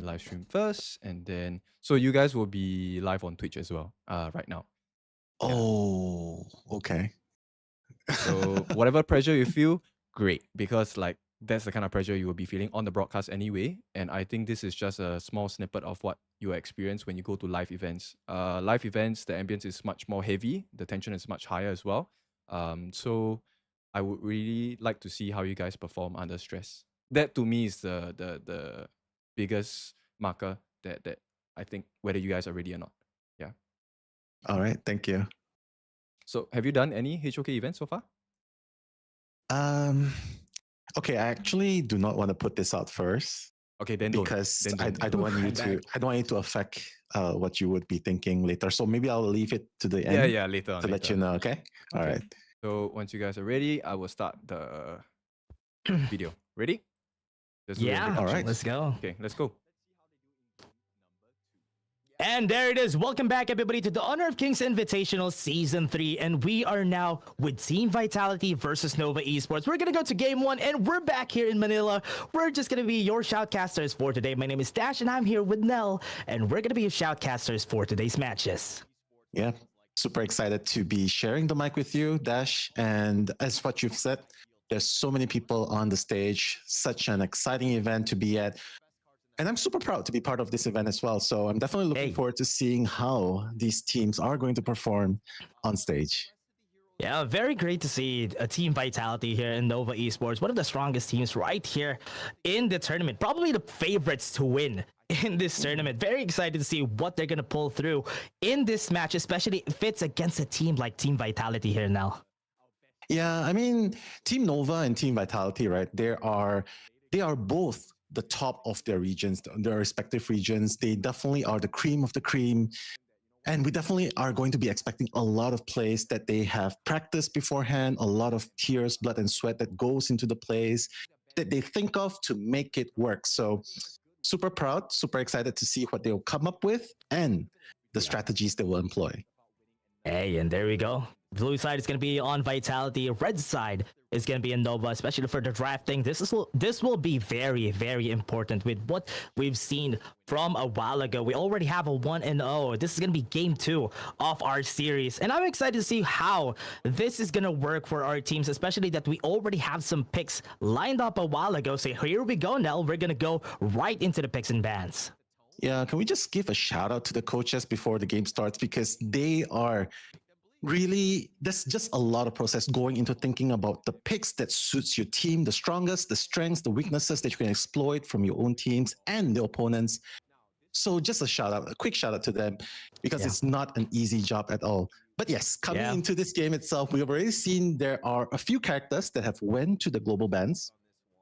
live stream first, and then so you guys will be live on Twitch as well, right now. Yeah. Oh, okay. So whatever pressure you feel, great, because like that's the kind of pressure you will be feeling on the broadcast anyway. And I think this is just a small snippet of what you experience when you go to live events. Live events, the ambience is much more heavy, the tension is much higher as well. So I would really like to see how you guys perform under stress. That to me is the biggest marker that I think whether you guys are ready or not. Yeah. All right, thank you. So have you done any HOK events so far? Um, okay, I actually do not want to put this out first Okay, then don't. because Then I, don't. I don't want you to I don't want you to affect what you would be thinking later. So maybe I'll leave it to the end Yeah, later on. to let you know. Okay. All Okay. right. So once you guys are ready, I will start the video. Ready? Let's do the Yeah, All right. let's go. Okay, let's go. And there it is. Welcome back, everybody, to the Honor of Kings Invitational Season 3. And we are now with Team Vitality versus Nova Esports. We're going to go to Game 1, and we're back here in Manila. We're just going to be your shoutcasters for today. My name is Dash, and I'm here with Nell, and we're going to be your shoutcasters for today's matches. Yeah. Super excited to be sharing the mic with you, Dash. And as what you've said, there's so many people on the stage, such an exciting event to be at. And I'm super proud to be part of this event as well. So I'm definitely looking forward to seeing how these teams are going to perform on stage. Yeah, very great to see a Team Vitality here in Nova Esports, one of the strongest teams right here in the tournament. Probably the favorites to win in this tournament. Very excited to see what they're going to pull through in this match, especially if it's against a team like Team Vitality here now. Yeah, I mean, Team Nova and Team Vitality, right? They are both the top of their regions, their respective regions. They definitely are the cream of the cream. And we definitely are going to be expecting a lot of plays that they have practiced beforehand, a lot of tears, blood, and sweat that goes into the plays that they think of to make it work. So super proud, super excited to see what they'll come up with and the strategies they will employ. Hey, and there we go. Blue side is going to be on Vitality. Red side is going to be in Nova, especially for the drafting. This will be very, very important with what we've seen from a while ago. We already have a 1-0. This is going to be game 2 of our series. And I'm excited to see how this is going to work for our teams, especially that we already have some picks lined up a while ago. So here we go, Nell. We're going to go right into the picks and bans. Yeah, can we just give a shout out to the coaches before the game starts, because they are really, there's just a lot of process going into thinking about the picks that suits your team, the strongest, the strengths, the weaknesses that you can exploit from your own teams and the opponents. So just a quick shout out to them, because it's not an easy job at all. But yes, coming into this game itself, we've already seen there are a few characters that have went to the global bans.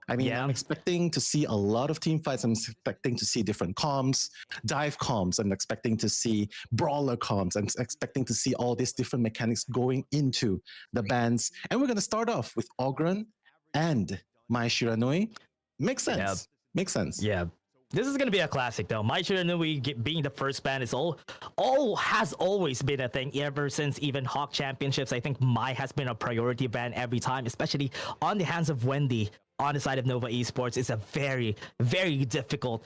I mean, I'm expecting to see a lot of team fights. I'm expecting to see different comms, dive comms. I'm expecting to see brawler comms. I'm expecting to see all these different mechanics going into the bans. And we're going to start off with Ogren and Mai Shiranui. Makes sense. Yeah. Makes sense. Yeah. This is going to be a classic, though. Mai Shiranui being the first ban is has always been a thing ever since even HOK championships. I think Mai has been a priority ban every time, especially on the hands of Wendy. On the side of Nova Esports, is a very, very difficult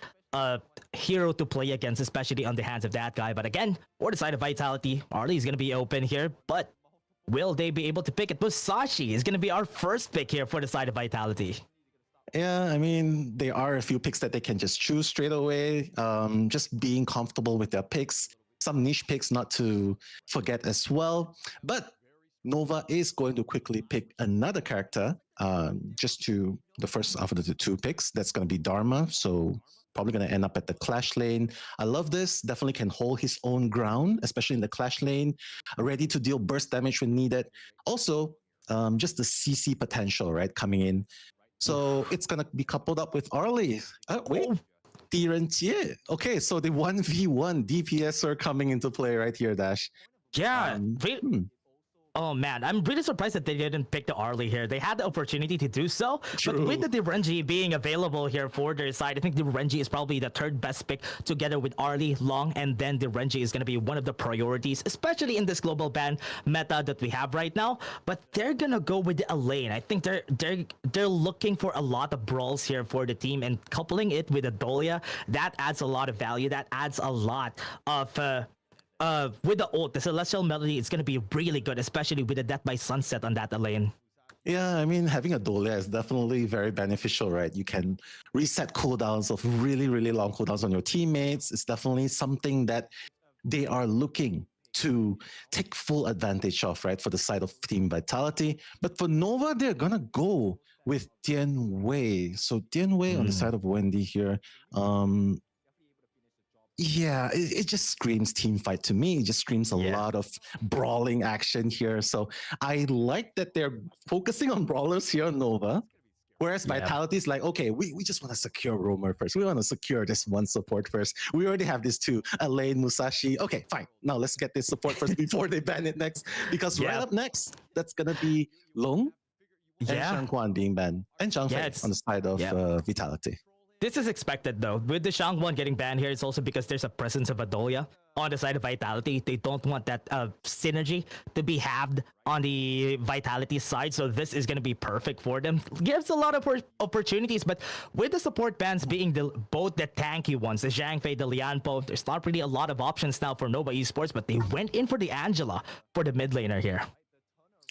hero to play against, especially on the hands of that guy. But again, for the side of Vitality, Arlie is going to be open here, but will they be able to pick it? Musashi is going to be our first pick here for the side of Vitality. Yeah, I mean, there are a few picks that they can just choose straight away. Just being comfortable with their picks, some niche picks not to forget as well. But Nova is going to quickly pick another character, just to the first of the 2 picks. That's going to be Dharma, so probably going to end up at the Clash lane. I love this. Definitely can hold his own ground, especially in the Clash lane, ready to deal burst damage when needed. Also, just the CC potential, right, coming in. So it's going to be coupled up with Arlie. Wait. Tirentier. Okay, so the 1v1 DPS are coming into play right here, Dash. Yeah. Oh man, I'm really surprised that they didn't pick the Arlie here. They had the opportunity to do so, but with the Renji being available here for their side, I think the Renji is probably the third best pick together with Arlie, Long, and then the Renji is going to be one of the priorities, especially in this global ban meta that we have right now. But they're going to go with the Elaine. I think they're looking for a lot of brawls here for the team, and coupling it with a Dolia, that adds a lot of value. That adds a lot of with the ult, the Celestial Melody is going to be really good, especially with the Death by Sunset on that lane. Yeah, I mean, having a Dolia is definitely very beneficial, right? You can reset cooldowns of really, really long cooldowns on your teammates. It's definitely something that they are looking to take full advantage of, right, for the side of Team Vitality. But for Nova, they're going to go with Tian Wei. So Tian Wei on the side of Wendy here. Yeah, it just screams team fight to me. It just screams a lot of brawling action here. So I like that they're focusing on brawlers here on Nova. Whereas Vitality is like, okay, we just want to secure Roamer first. We want to secure this one support first. We already have these two, Elaine, Musashi. Okay, fine. Now let's get this support first before they ban it next. Because right up next, that's going to be Long and Shang Quan being banned. And Zhang Fei on the side of Vitality. This is expected though. With the Shangwon getting banned here, it's also because there's a presence of Adoya on the side of Vitality. They don't want that synergy to be halved on the Vitality side, so this is going to be perfect for them. Gives a lot of opportunities, but with the support bans being both the tanky ones, the Zhang Fei, the Lianpo, there's not really a lot of options now for Nova Esports, but they went in for the Angela for the mid laner here.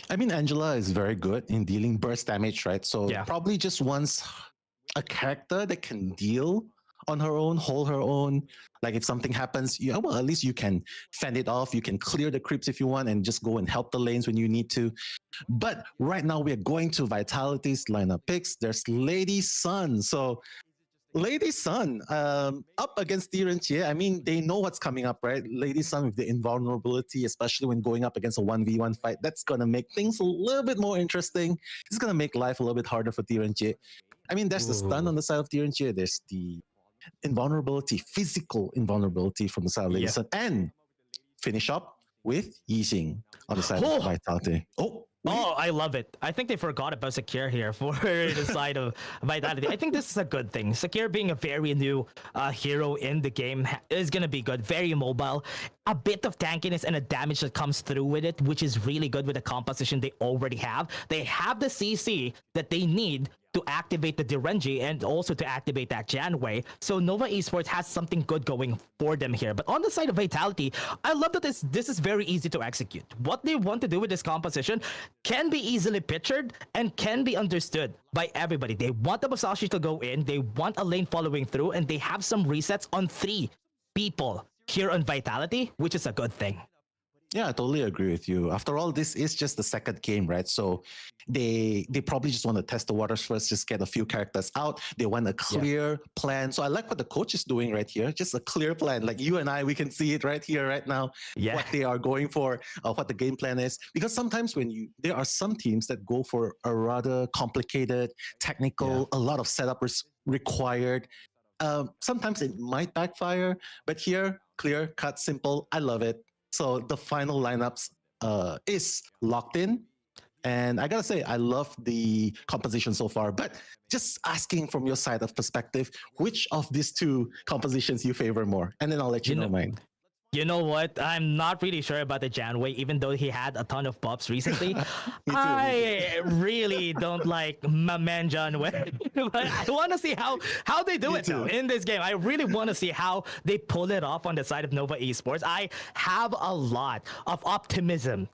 I mean, Angela is very good in dealing burst damage, right? So probably just wants a character that can deal on her own, hold her own. Like if something happens, well, at least you can fend it off. You can clear the creeps if you want and just go and help the lanes when you need to. But right now we are going to Vitality's lineup picks. There's Lady Sun. So Lady Sun up against Tirenchie. I mean, they know what's coming up, right? Lady Sun with the invulnerability, especially when going up against a 1v1 fight, that's going to make things a little bit more interesting. It's going to make life a little bit harder for Tirenchie. I mean, there's the stun on the side of Tirenchie. There's the invulnerability, physical invulnerability from the side of Lady Sun. And finish up with Yixing on the side of Vitality. Oh, I love it. I think they forgot about Secure here for the side of Vitality. I think this is a good thing. Secure being a very new hero in the game is going to be good. Very mobile. A bit of tankiness and a damage that comes through with it, which is really good with the composition they already have. They have the CC that they need to activate the Direnji and also to activate that Janwei. So Nova Esports has something good going for them here. But on the side of Vitality, I love that this is very easy to execute. What they want to do with this composition can be easily pictured and can be understood by everybody. They want the Musashi to go in, they want a lane following through, and they have some resets on 3 people here on Vitality, which is a good thing. Yeah, I totally agree with you. After all, this is just the second game, right? So they probably just want to test the waters first, just get a few characters out. They want a clear plan. So I like what the coach is doing right here. Just a clear plan. Like you and I, we can see it right here, right now, what they are going for, what the game plan is. Because sometimes there are some teams that go for a rather complicated, technical, a lot of setup is required. Sometimes it might backfire, but here, clear, cut, simple. I love it. So the final lineups is locked in. And I gotta say, I love the composition so far, but just asking from your side of perspective, which of these 2 compositions you favor more? And then I'll let you know mine. You know what? I'm not really sure about the Janwei, even though he had a ton of pops recently. I really don't like my man Janwei. But I want to see how they do it though, in this game. I really want to see how they pull it off on the side of Nova Esports. I have a lot of optimism,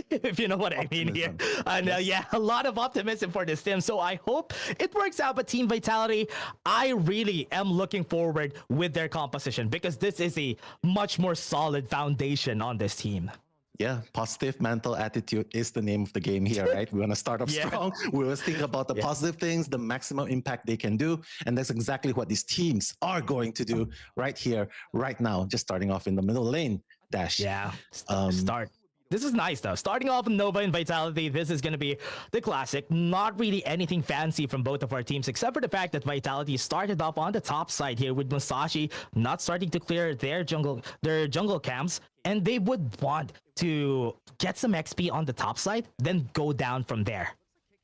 if you know what I mean here. And a lot of optimism for this team. So I hope it works out. But Team Vitality, I really am looking forward with their composition because this is a much more solid foundation on this team. Yeah, positive mental attitude is the name of the game here, right? We want to start off strong. We always think about the positive things, the maximum impact they can do. And that's exactly what these teams are going to do right here, right now. Just starting off in the middle lane. Dash. Yeah, start. This is nice though. Starting off with Nova and Vitality, this is going to be the classic. Not really anything fancy from both of our teams, except for the fact that Vitality started off on the top side here with Musashi not starting to clear their jungle camps. and they would want to get some XP on the top side, then go down from there.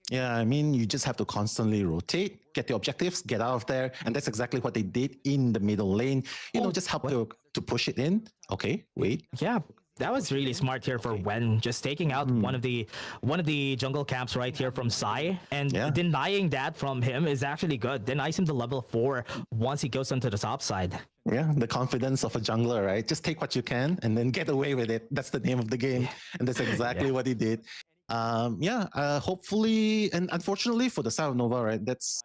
Yeah, I mean, you just have to constantly rotate, get the objectives, get out of there. And that's exactly what they did in the middle lane. Just help to push it in. Okay, wait. Yeah, that was really smart here for Wen, just taking out one of the jungle camps right here from Sai, and denying that from him is actually good. Denies him the level 4 once he goes onto the top side. Yeah, the confidence of a jungler, right? Just take what you can and then get away with it. That's the name of the game. And that's exactly what he did. Hopefully, and unfortunately for the side of Nova, right? That's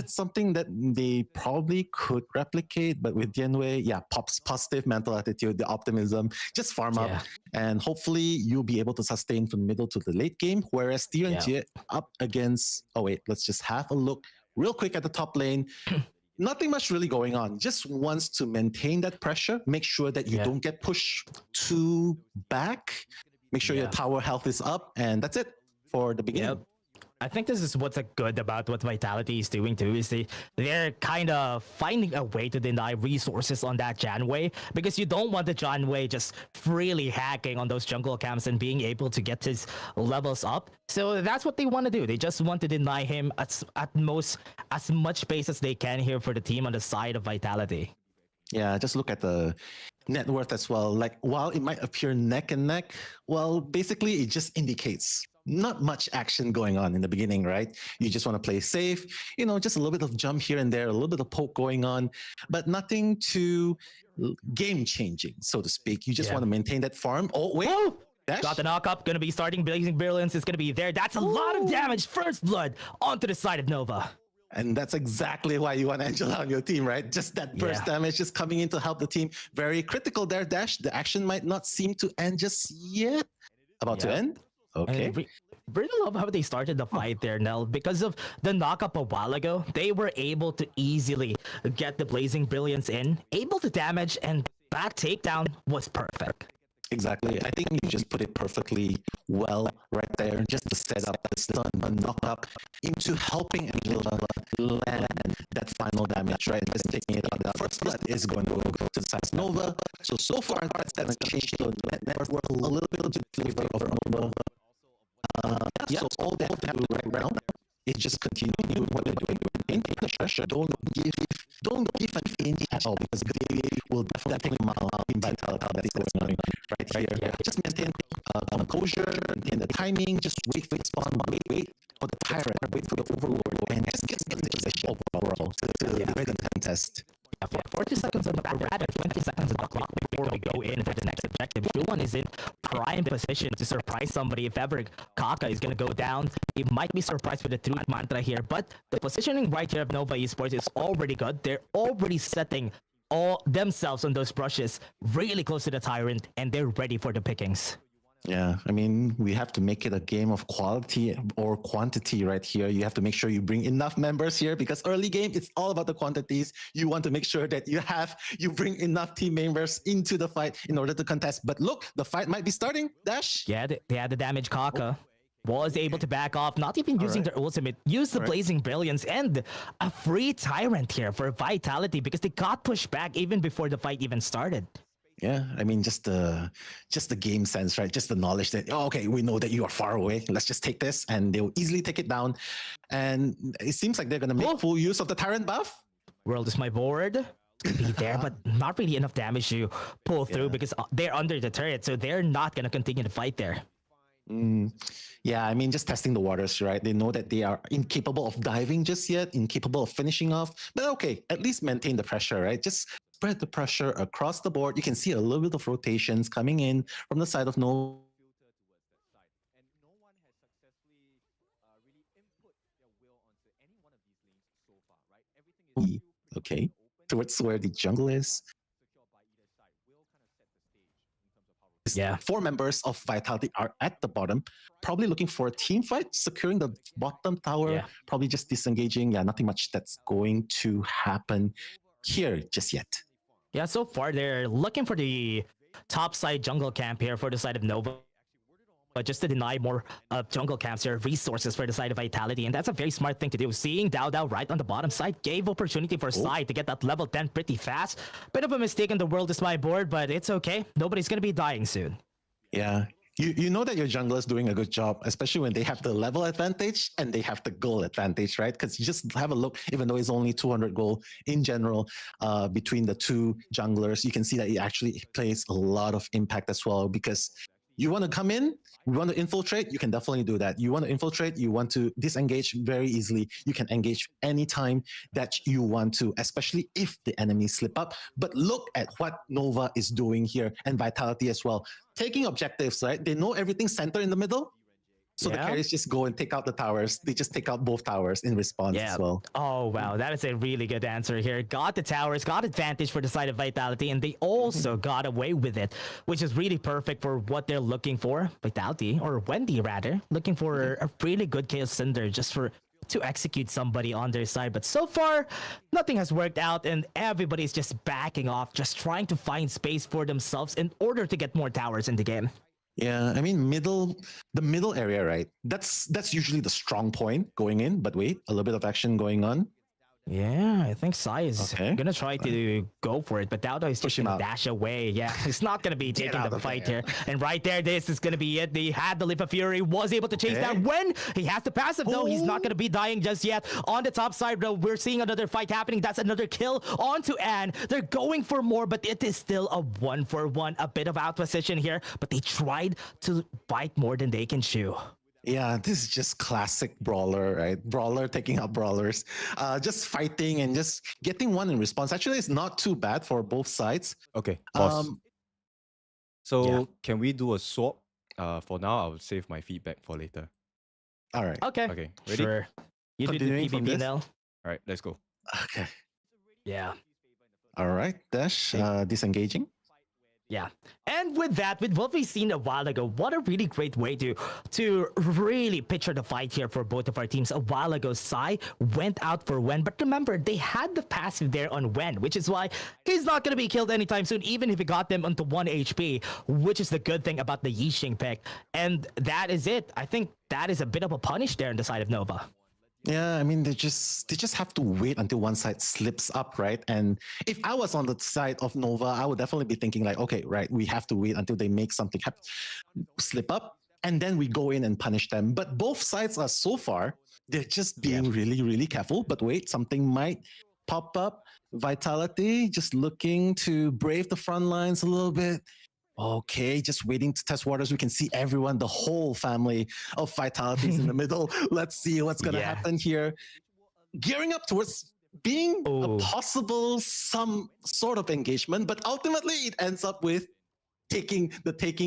something that they probably could replicate, but with Dianwei, positive mental attitude, the optimism, just farm up, and hopefully you'll be able to sustain from middle to the late game. Whereas Jie up against, let's just have a look real quick at the top lane. Nothing much really going on. Just wants to maintain that pressure, make sure that you don't get pushed too back, make sure your tower health is up, and that's it for the beginning. I think this is what's good about what Vitality is doing too, is they're kind of finding a way to deny resources on that Janwei, because you don't want the Janwei just freely hacking on those jungle camps and being able to get his levels up. So that's what they want to do. They just want to deny him at most as much space as they can here for the team on the side of Vitality. Yeah, just look at the net worth as well. Like, while it might appear neck and neck, well, basically it just indicates not much action going on in the beginning, right? You just want to play safe, just a little bit of jump here and there, a little bit of poke going on, but nothing too game changing, so to speak. You just want to maintain that farm. Oh, wait. Dash? Got the knock-up, gonna be starting Blazing Brilliance, is gonna be there. That's a lot of damage. First blood onto the side of Nova. And that's exactly why you want Angela on your team, right? Just that burst damage just coming in to help the team. Very critical there, Dash. The action might not seem to end just yet. About to end. Okay. Really love how they started the fight there, Nell. Because of the knock-up a while ago, they were able to easily get the Blazing Brilliance in, able to damage, and that takedown was perfect. Exactly. I think you just put it perfectly well right there. Just the setup, the stun, the knock-up into helping Angela land that final damage, right? Just taking it out. The first blood is going to go to the side of Nova. So far, that's going to change the net worth a little bit to the favor of Nova. So all they have to do right now is just continue doing what they're doing. Maintain the pressure. Don't give an inch at all, because they will definitely mile out in Vitality that's going on right here. Just maintain composure, maintain the timing, just wait for the spawn, wait for the tyrant, wait for the overlord, and just get the position overall to the contest. For 40 seconds on the back, rather 20 seconds on the clock before we go in for the next objective. Everyone is in prime position to surprise somebody. If ever Kaka is going to go down, he might be surprised with the Truth Mantra here. But the positioning right here of Nova Esports is already good. They're already setting all themselves on those brushes really close to the Tyrant, and they're ready for the pickings. Yeah, I mean, we have to make it a game of quality or quantity right here. You have to make sure you bring enough members here, because early game, it's all about the quantities. You want to make sure that you bring enough team members into the fight in order to contest. But look, the fight might be starting. Dash. Yeah, they had the damage. Kaka was able to back off, not even using their ultimate, use the Blazing Brilliance, and a free Tyrant here for Vitality, because they got pushed back even before the fight even started. Yeah, I mean, just the game sense, right? Just the knowledge that, okay, we know that you are far away. Let's just take this, and they'll easily take it down. And it seems like they're going to make full use of the Tyrant buff. World is my board. Be there, but not really enough damage to pull through, because they're under the turret, so they're not going to continue to fight there. Yeah, I mean, just testing the waters, right? They know that they are incapable of diving just yet, incapable of finishing off. But okay, at least maintain the pressure, right? Just spread the pressure across the board. You can see a little bit of rotations coming in from the side of Nova. Okay, towards where the jungle is. Yeah. 4 members of Vitality are at the bottom, probably looking for a team fight, securing the bottom tower, probably just disengaging. Yeah, nothing much that's going to happen here just yet. Yeah, so far they're looking for the top side jungle camp here for the side of Nova just to deny more jungle camps or resources for the side of Vitality. And that's a very smart thing to do. Seeing Dao Dao right on the bottom side gave opportunity for Sai to get that level 10 pretty fast. Bit of a mistake on the world is my board, but it's okay. Nobody's going to be dying soon. Yeah. You know that your jungler is doing a good job, especially when they have the level advantage and they have the goal advantage, right? Because you just have a look, even though it's only 200 gold in general between the two junglers, you can see that it actually plays a lot of impact as well. Because you want to come in, you want to infiltrate, you can definitely do that. You want to infiltrate, you want to disengage very easily. You can engage anytime that you want to, especially if the enemies slip up. But look at what Nova is doing here and Vitality as well. Taking objectives, right? They know everything's centered in the middle. So the carries just go and take out the towers. They just take out both towers in response as well. Oh, wow. That is a really good answer here. Got the towers, got advantage for the side of Vitality, and they also got away with it, which is really perfect for what they're looking for. Vitality, or Wendy rather, looking for a really good Chaos Cinder just to execute somebody on their side. But so far, nothing has worked out, and everybody's just backing off, just trying to find space for themselves in order to get more towers in the game. Yeah, I mean, the middle area, right? That's usually the strong point going in. But wait, a little bit of action going on. Yeah, I think Sai is gonna try to go for it, but Dao Dao is just gonna dash away. Yeah, he's not gonna be taking the fight here. And right there, this is gonna be it. They had the Leap of Fury, was able to chase that. When he has the passive, though, he's not gonna be dying just yet. On the top side, though, we're seeing another fight happening. That's another kill onto Anne. They're going for more, but it is still a 1-for-1. A bit of out position here, but they tried to bite more than they can chew. Yeah, this is just classic brawler, right? Brawler taking out brawlers, just fighting and just getting one in response. Actually, it's not too bad for both sides. Okay, pause. So can we do a swap? For now, I'll save my feedback for later. All right. Okay. Okay, ready? Sure. You do the Continuing from PvP this? now. All right, let's go. Okay. Yeah. All right, Dash, disengaging. Yeah. And with that, with what we've seen a while ago, what a really great way to really picture the fight here for both of our teams. A while ago, Sai went out for Wen, but remember, they had the passive there on Wen, which is why he's not going to be killed anytime soon, even if he got them onto 1 HP, which is the good thing about the Yixing pick. And that is it. I think that is a bit of a punish there on the side of Nova. Yeah, I mean, they just have to wait until one side slips up, right? And if I was on the side of Nova, I would definitely be thinking like, okay, right, we have to wait until they make something slip up, and then we go in and punish them. But both sides are so far, they're just being really, really careful. But wait, something might pop up. Vitality just looking to brave the front lines a little bit. Okay, just waiting to test waters. We can see everyone, the whole family of Vitalities in the middle. Let's see what's going to happen here. Gearing up towards being a possible some sort of engagement, but ultimately it ends up with taking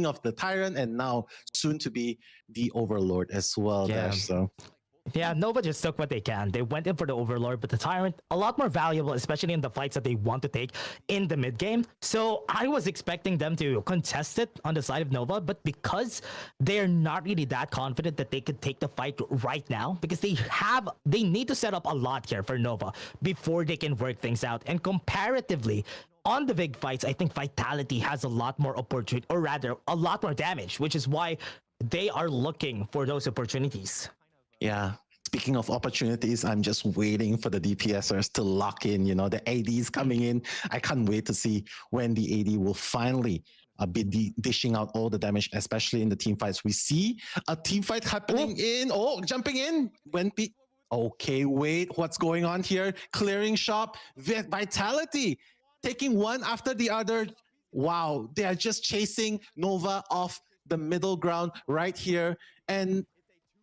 of the Tyrant and now soon to be the Overlord as well. Dash, so. Yeah, Nova just took what they can. They went in for the Overlord, but the Tyrant, a lot more valuable, especially in the fights that they want to take in the mid game. So I was expecting them to contest it on the side of Nova, but because they're not really that confident that they could take the fight right now, because they need to set up a lot here for Nova before they can work things out. And comparatively, on the big fights, I think Vitality has a lot more opportunity, or rather, a lot more damage, which is why they are looking for those opportunities. Yeah. Speaking of opportunities, I'm just waiting for the DPSers to lock in. You know, the ADs coming in. I can't wait to see when the AD will finally be dishing out all the damage, especially in the team fights. We see a team fight happening jumping in. Okay, wait, what's going on here? Clearing shop, Vitality taking one after the other. Wow, they are just chasing Nova off the middle ground right here. And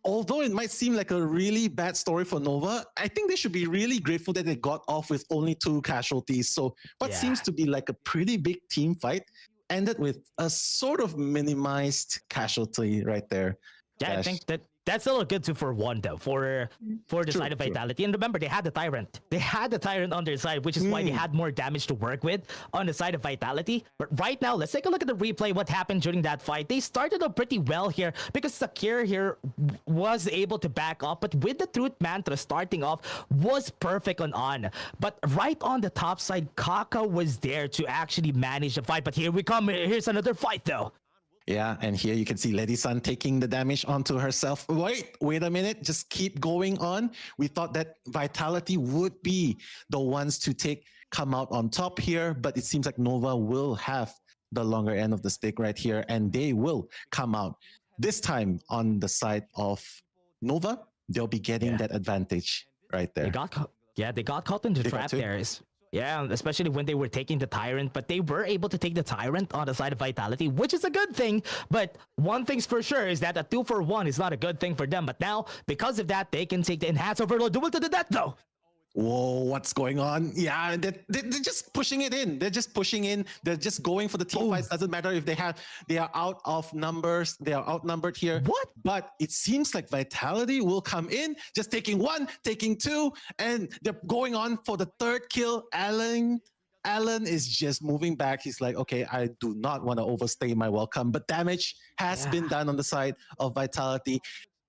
although it might seem like a really bad story for Nova, I think they should be really grateful that they got off with only 2 casualties. So what seems to be like a pretty big team fight ended with a sort of minimized casualty right there. Yeah, I think that's still a good 2-for-1 though for the side of Vitality. And remember, they had the Tyrant. They had the Tyrant on their side, which is why they had more damage to work with on the side of Vitality. But right now, let's take a look at the replay, what happened during that fight. They started up pretty well here because Sakir here was able to back up, but with the Truth Mantra starting off was perfect on. But right on the top side, Kaka was there to actually manage the fight. But here we come. Here's another fight though. Yeah, and here you can see Lady Sun taking the damage onto herself. Wait a minute. Just keep going on. We thought that Vitality would be the ones to come out on top here, but it seems like Nova will have the longer end of the stick right here, and they will come out. This time on the side of Nova, they'll be getting Yeah. that advantage right They there. got caught. Yeah, they got caught in the They got trap to. there. Yeah, especially when they were taking the Tyrant, but they were able to take the Tyrant on the side of Vitality, which is a good thing. But one thing's for sure is that a 2-for-1 is not a good thing for them. But now, because of that, they can take the Enhanced Overload duel to the death, though. Whoa, what's going on? Yeah, they're just pushing it in. They're just pushing in. They're just going for the team fights. Doesn't matter if they are out of numbers. They are outnumbered here. What? But it seems like Vitality will come in, just taking one, taking two, and they're going on for the third kill. Alan is just moving back. He's like, okay, I do not want to overstay my welcome. But damage has been done on the side of Vitality,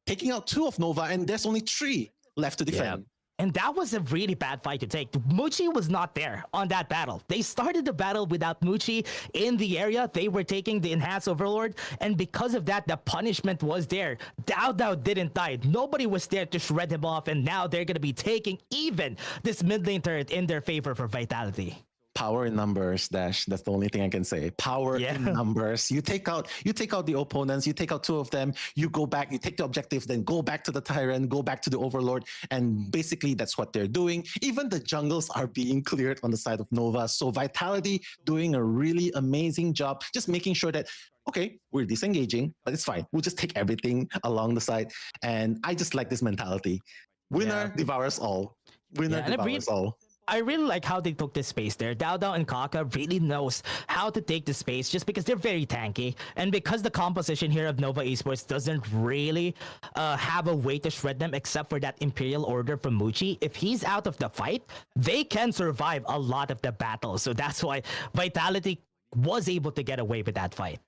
taking out 2 of Nova, and there's only 3 left to defend. And that was a really bad fight to take. Muchi was not there on that battle. They started the battle without Muchi in the area. They were taking the Enhanced Overlord. And because of that, the punishment was there. Dao Dao didn't die. Nobody was there to shred him off. And now they're going to be taking even this mid lane turret in their favor for Vitality. Power in numbers, Dash. That's the only thing I can say. Power in numbers. You take out the opponents, you take out 2 of them, you go back, you take the objectives, then go back to the Tyrant, go back to the Overlord, and basically that's what they're doing. Even the jungles are being cleared on the side of Nova. So Vitality doing a really amazing job, just making sure that, okay, we're disengaging, but it's fine. We'll just take everything along the side. And I just like this mentality. Winner devours all. Winner devours all. I really like how they took this space there. Dao Dao and Kaka really knows how to take the space just because they're very tanky. And because the composition here of Nova Esports doesn't really have a way to shred them except for that Imperial Order from Muchi. If he's out of the fight, they can survive a lot of the battle. So that's why Vitality was able to get away with that fight.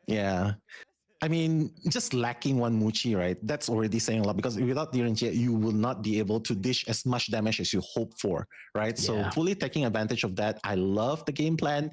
Yeah. I mean, just lacking one Muchi, right? That's already saying a lot because without the RNG, you will not be able to dish as much damage as you hope for, right? So fully taking advantage of that. I love the game plan.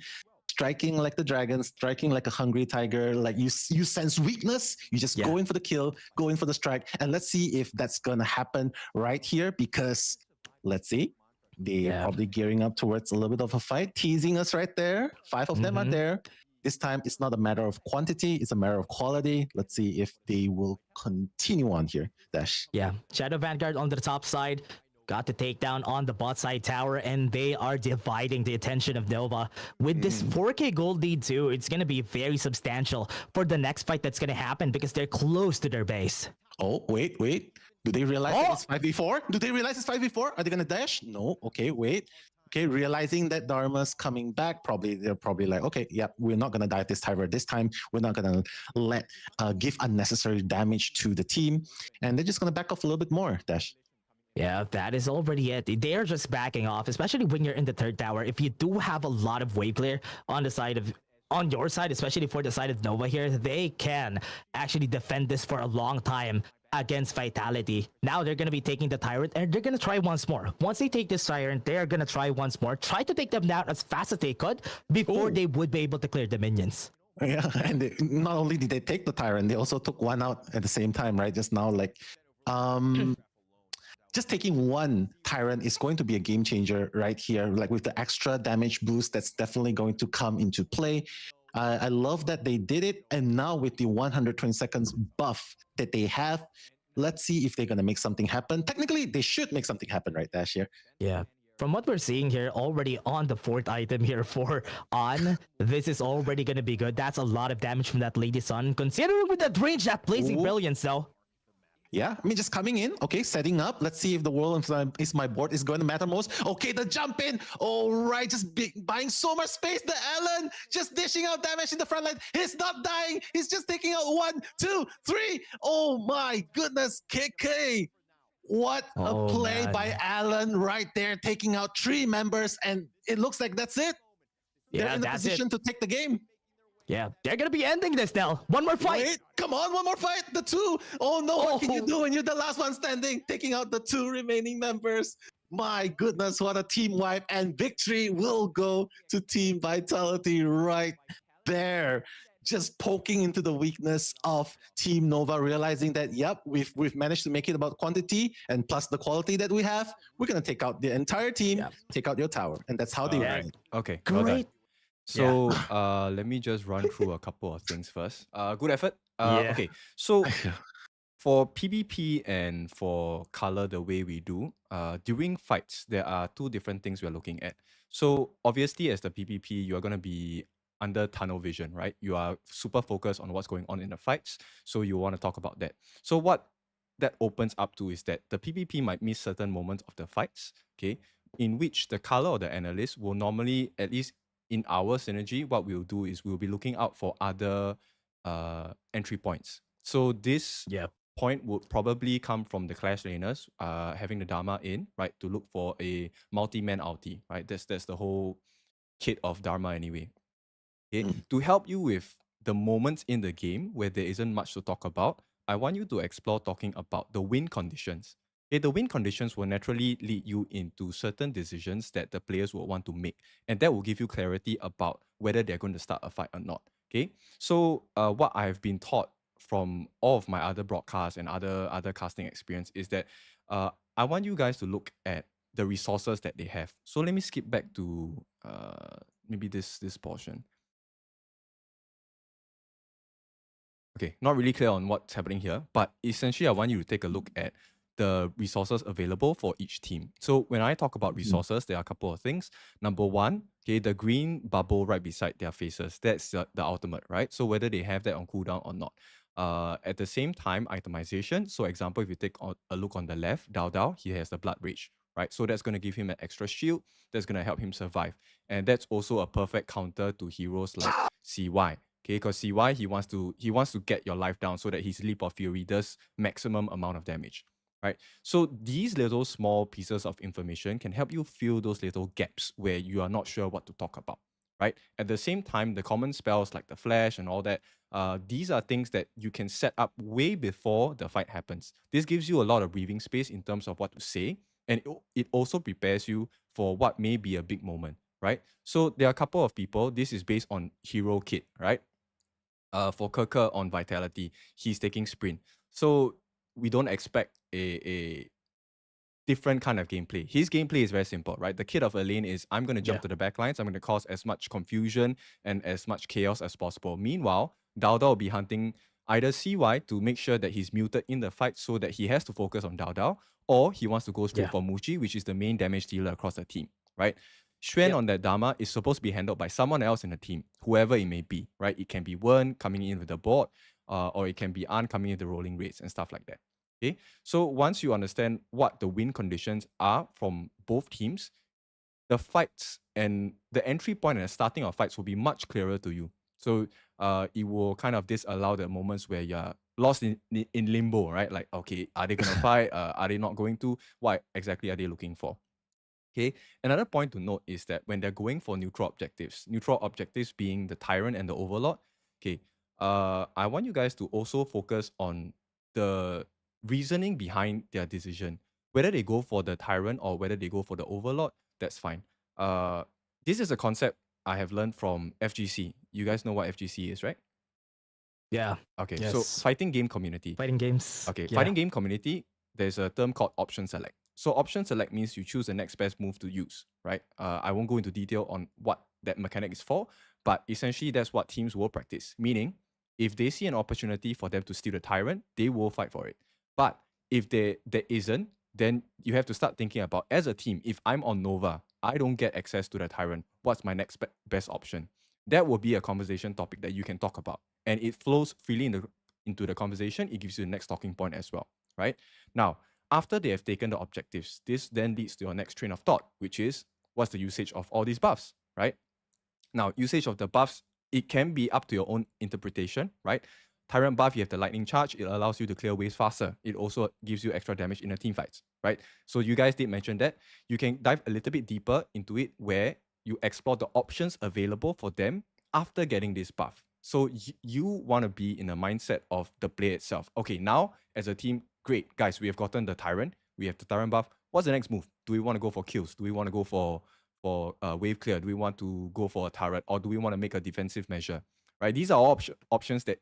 Striking like the dragon, striking like a hungry tiger. Like you sense weakness, you just go in for the kill, go in for the strike. And let's see if that's going to happen right here because let's see. They are probably gearing up towards a little bit of a fight, teasing us right there. 5 of them are there. This time, it's not a matter of quantity, it's a matter of quality. Let's see if they will continue on here. Dash. Yeah, Shadow Vanguard on the top side. Got to take down on the bot side tower, and they are dividing the attention of Nova. With this 4K gold lead too, it's going to be very substantial for the next fight that's going to happen because they're close to their base. Oh, wait. Do they realize it's 5v4? Do they realize it's 5v4? Are they going to dash? No. Okay, wait. Okay, realizing that Dharma's coming back, they're probably like, okay, yeah, we're not gonna die this time. This time, we're not gonna give unnecessary damage to the team, and they're just gonna back off a little bit more. Dash. Yeah, that is already it. They're just backing off, especially when you're in the third tower. If you do have a lot of wave clear on your side, especially for the side of Nova here, they can actually defend this for a long time against Vitality. Now they're going to be taking the Tyrant and they're going to try once more. Once they take this Tyrant, they're going to try once more. Try to take them down as fast as they could before they would be able to clear the minions. Yeah, and not only did they take the Tyrant, they also took one out at the same time, right? Just now, like, just taking one Tyrant is going to be a game changer right here. Like with the extra damage boost, that's definitely going to come into play. I love that they did it. And now with the 120 seconds buff that they have, let's see if they're going to make something happen. Technically, they should make something happen, right, Dash here? Yeah. From what we're seeing here, already on the 4th item here for On, this is already going to be good. That's a lot of damage from that Lady Sun. Considering with that range, that Blazing Brilliance, though. Yeah, I mean, just coming in, okay, setting up. Let's see if the world is my board is going to matter most. Okay, the jump in. All right, just buying so much space. The Allen just dishing out damage in the front line. He's not dying. He's just taking out 1, 2, 3. Oh my goodness, KK. What a play by Allen right there, taking out 3 members. And it looks like that's it. They're in the position to take the game. Yeah, they're going to be ending this now. One more fight. Wait, come on, one more fight. The 2. Oh no, what can you do when you're the last one standing, taking out the 2 remaining members? My goodness, what a team wipe. And victory will go to Team Vitality right there. just poking into the weakness of Team Nova, realizing that yep, we've managed to make it about quantity and plus the quality that we have. We're gonna take out the entire team, Yeah. take out your tower, and that's how they Yeah. won it. Okay, well done. Great. So let me just run through a couple of things first. Good effort. Yeah. Okay, so for PvP and for color the way we do, during fights, there are two different things we're looking at. So obviously as the PvP, you're gonna be under tunnel vision, right? You are super focused on what's going on in the fights. So you want to talk about that. So what that opens up to is that the PvP might miss certain moments of the fights, okay, in which the color or the analyst will normally, at least in our synergy, what we'll do is we'll be looking out for other entry points. So this Yep. point would probably come from the clash laners having the Dharma in, right, to look for a multi-man ulti, right? That's the whole kit of Dharma anyway. Okay, to help you with the moments in the game where there isn't much to talk about, I want you to explore talking about the win conditions. Okay, the win conditions will naturally lead you into certain decisions that the players will want to make, and that will give you clarity about whether they're going to start a fight or not. Okay, so what I have been taught from all of my other broadcasts and other casting experience is that I want you guys to look at the resources that they have. So let me skip back to maybe this portion. Okay, not really clear on what's happening here, but essentially I want you to take a look at the resources available for each team. So when I talk about resources, there are a couple of things. Number one, okay, the green bubble right beside their faces, that's the ultimate, right? So whether they have that on cooldown or not. At the same time, itemization. So example, if you take a look on the left, Dao Dao, he has the Blood Rage, right? So that's going to give him an extra shield. That's going to help him survive. And that's also a perfect counter to heroes like CY. Okay, because CY he wants to get your life down so that his Leap of Fury does maximum amount of damage, right? So these little small pieces of information can help you fill those little gaps where you are not sure what to talk about, right? At the same time, the common spells like the Flash and all that, these are things that you can set up way before the fight happens. This gives you a lot of breathing space in terms of what to say, and it also prepares you for what may be a big moment, right? So there are a couple of people. This is based on Hero Kit, right? For Kirker on Vitality, he's taking Sprint. So we don't expect a different kind of gameplay. His gameplay is very simple, right? The kit of a lane is I'm going to jump Yeah. to the backlines, I'm going to cause as much confusion and as much chaos as possible. Meanwhile, Dao Dao will be hunting either CY to make sure that he's muted in the fight so that he has to focus on Dao Dao, or he wants to go straight Yeah. for Muji, which is the main damage dealer across the team, right? Xuan Yep. on that Dharma is supposed to be handled by someone else in the team, whoever it may be, right? It can be Wen coming in with the board, or it can be An coming in with the rolling rates and stuff like that. Okay, so once you understand what the win conditions are from both teams, the fights and the entry point and the starting of fights will be much clearer to you. So it will kind of disallow the moments where you're lost in limbo, right? Like, okay, are they going to fight? Are they not going to? What exactly are they looking for? Okay, another point to note is that when they're going for neutral objectives being the Tyrant and the Overlord, okay, I want you guys to also focus on the reasoning behind their decision. Whether they go for the Tyrant or whether they go for the Overlord, that's fine. This is a concept I have learned from FGC. You guys know what FGC is, right? Yeah. Okay, so Yes. fighting game community. Fighting games. Okay, Yeah. fighting game community, there's a term called option select. So option select means you choose the next best move to use, right? I won't go into detail on what that mechanic is for, but essentially that's what teams will practice. Meaning, if they see an opportunity for them to steal the Tyrant, they will fight for it. But if there isn't, then you have to start thinking about, as a team, if I'm on Nova, I don't get access to the Tyrant, what's my next best option? That will be a conversation topic that you can talk about. And it flows freely into the conversation. It gives you the next talking point as well, right? Now, after they have taken the objectives, this then leads to your next train of thought, which is what's the usage of all these buffs, right? Now, usage of the buffs, it can be up to your own interpretation, right? Tyrant buff, you have the lightning charge. It allows you to clear waves faster. It also gives you extra damage in the team fights, right? So you guys did mention that. You can dive a little bit deeper into it where you explore the options available for them after getting this buff. So you want to be in the mindset of the play itself. Okay, now as a team, great, guys, we have gotten the Tyrant. We have the Tyrant buff. What's the next move? Do we want to go for kills? Do we want to go for wave clear? Do we want to go for a turret, or do we want to make a defensive measure? right? These are all options that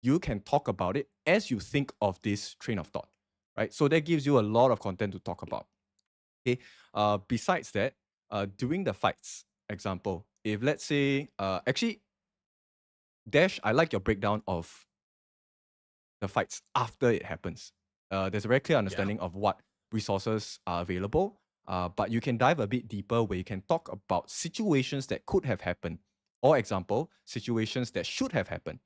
you can talk about it as you think of this train of thought, right? So that gives you a lot of content to talk about. Okay. Besides that, during the fights, example, if let's say, actually, Dash, I like your breakdown of the fights after it happens. There's a very clear Yeah. understanding of what resources are available, but you can dive a bit deeper where you can talk about situations that could have happened, or example, situations that should have happened,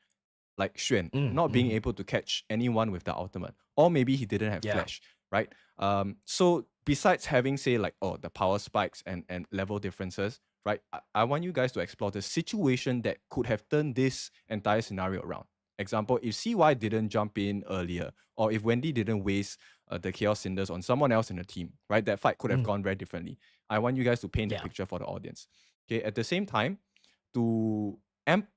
like Xuan not being able to catch anyone with the ultimate, or maybe he didn't have Yeah. flash, right? So besides having say like the power spikes and level differences, right? I want you guys to explore the situation that could have turned this entire scenario around. Example, if CY didn't jump in earlier, or if Wendy didn't waste the Chaos Cinders on someone else in the team, right? That fight could have gone very differently. I want you guys to paint the Yeah. picture for the audience. Okay, at the same time, to amp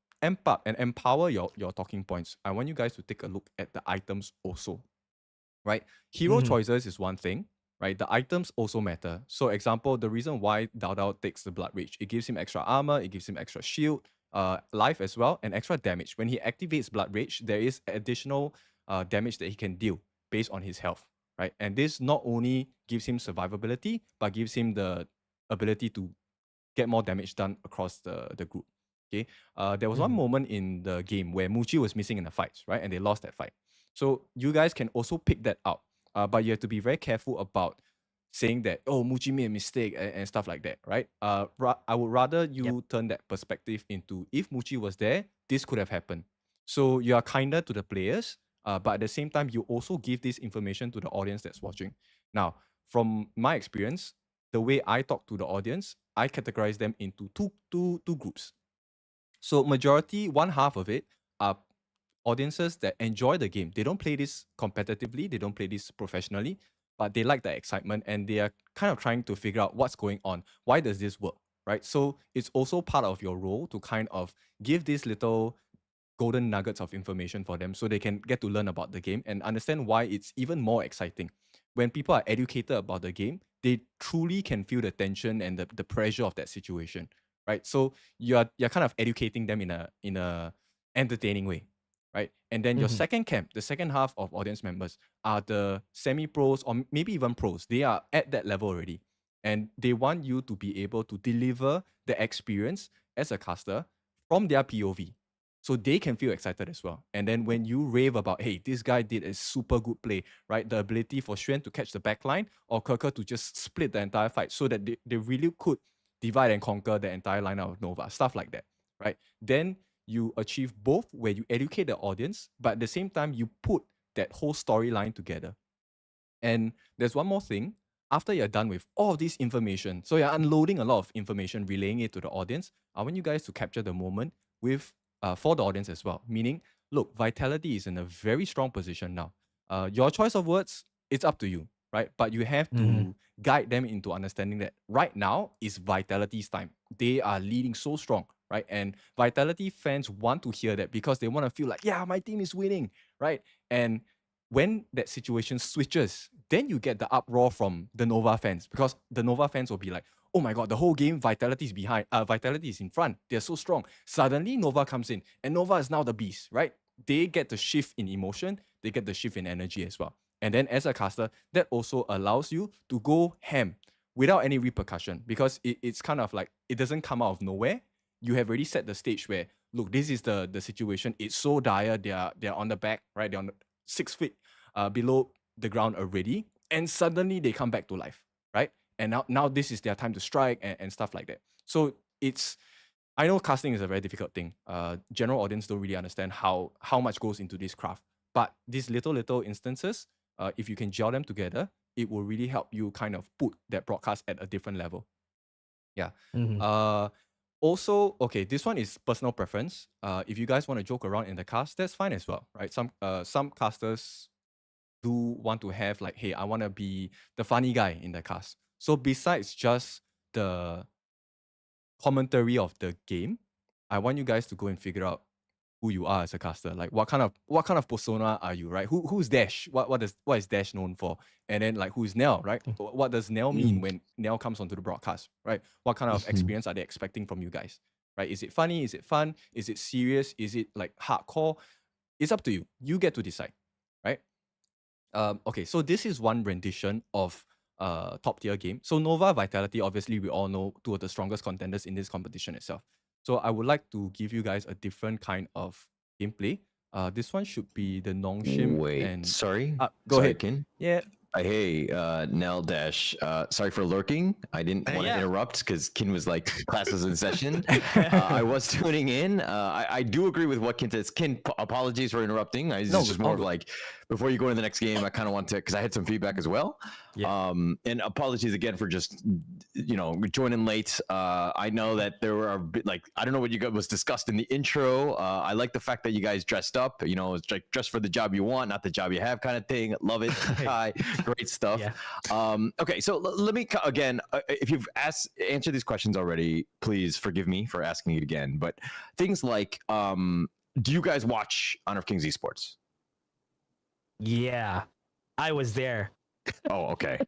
up and empower your talking points, I want you guys to take a look at the items also, right? Hero choices is one thing, right? The items also matter. So example, the reason why Dao Dao takes the Blood Rage, it gives him extra armor, it gives him extra shield, life as well, and extra damage. When he activates Blood Rage, there is additional damage that he can deal based on his health, right? And this not only gives him survivability, but gives him the ability to get more damage done across the group. Okay. There was one moment in the game where Muji was missing in the fights, right? And they lost that fight. So you guys can also pick that out. But you have to be very careful about saying that, oh, Muji made a mistake and stuff like that, right? I would rather you turn that perspective into, if Muji was there, this could have happened. So you are kinder to the players, but at the same time, you also give this information to the audience that's watching. Now, from my experience, the way I talk to the audience, I categorize them into two groups. So majority, one half of it are audiences that enjoy the game. They don't play this competitively, they don't play this professionally, but they like the excitement and they are kind of trying to figure out what's going on. Why does this work? Right? So it's also part of your role to kind of give these little golden nuggets of information for them so they can get to learn about the game and understand why it's even more exciting. When people are educated about the game, they truly can feel the tension and the pressure of that situation, right? So you're kind of educating them in a entertaining way, right? And then your second camp, the second half of audience members are the semi-pros or maybe even pros. They are at that level already, and they want you to be able to deliver the experience as a caster from their POV, so they can feel excited as well. And then when you rave about, hey, this guy did a super good play, right? The ability for Xuan to catch the backline or Kirker to just split the entire fight so that they really could divide and conquer the entire lineup of Nova, stuff like that, right? Then you achieve both where you educate the audience, but at the same time, you put that whole storyline together. And there's one more thing. After you're done with all of this information, so you're unloading a lot of information, relaying it to the audience, I want you guys to capture the moment with for the audience as well. Meaning, look, Vitality is in a very strong position now. Your choice of words, it's up to you, right? But you have to guide them into understanding that right now is Vitality's time. They are leading so strong, right? And Vitality fans want to hear that because they want to feel like, yeah, my team is winning, right? And when that situation switches, then you get the uproar from the Nova fans because the Nova fans will be like, oh my god, the whole game Vitality is behind, Vitality is in front, they're so strong. Suddenly Nova comes in and Nova is now the beast, right? They get the shift in emotion, they get the shift in energy as well. And then as a caster, that also allows you to go ham without any repercussion because it's kind of like it doesn't come out of nowhere. You have already set the stage where, look, this is the situation. It's so dire. They're on the back, right? They're on 6 feet below the ground already, and suddenly they come back to life, right? And now this is their time to strike and stuff like that. So I know casting is a very difficult thing. General audience don't really understand how much goes into this craft, but these little instances, if you can gel them together, it will really help you kind of put that broadcast at a different level. Yeah. Also, okay, this one is personal preference. If you guys want to joke around in the cast, that's fine as well, right? Some casters do want to have like, hey, I want to be the funny guy in the cast. So besides just the commentary of the game, I want you guys to go and figure out who you are as a caster. Like what kind of persona are you, right? Who's Dash? What is Dash known for? And then like who's Nell, right? What does Nell mean when Nell comes onto the broadcast, right? What kind of experience are they expecting from you guys, right? Is it funny? Is it fun? Is it serious? Is it like hardcore? It's up to you. You get to decide, right? Okay, so this is one rendition of top tier game. So Nova Vitality, obviously, we all know two of the strongest contenders in this competition itself. So I would like to give you guys a different kind of gameplay. This one should be the Nongshim Wait, and sorry. go Sorry, ahead. Kin. Yeah. Hey, Nell Dash. Sorry for lurking. I didn't want to Yeah. interrupt because Kin was like classes in session. I was tuning in. I do agree with what Kin says. Kin, apologies for interrupting. It's No, just all more of good. like before you go into the next game. I kind of want to because I had some feedback as well. Yeah. And apologies again for just joining late. I know that there were like I don't know what you got was discussed in the intro. I like the fact that you guys dressed up. It's like dress for the job you want, not the job you have, kind of thing. Love it. Hi. Great stuff. Yeah. Okay, so let me again. If you've answered these questions already, please forgive me for asking it again. But things like, do you guys watch Honor of Kings Esports? Yeah, I was there. Oh, okay.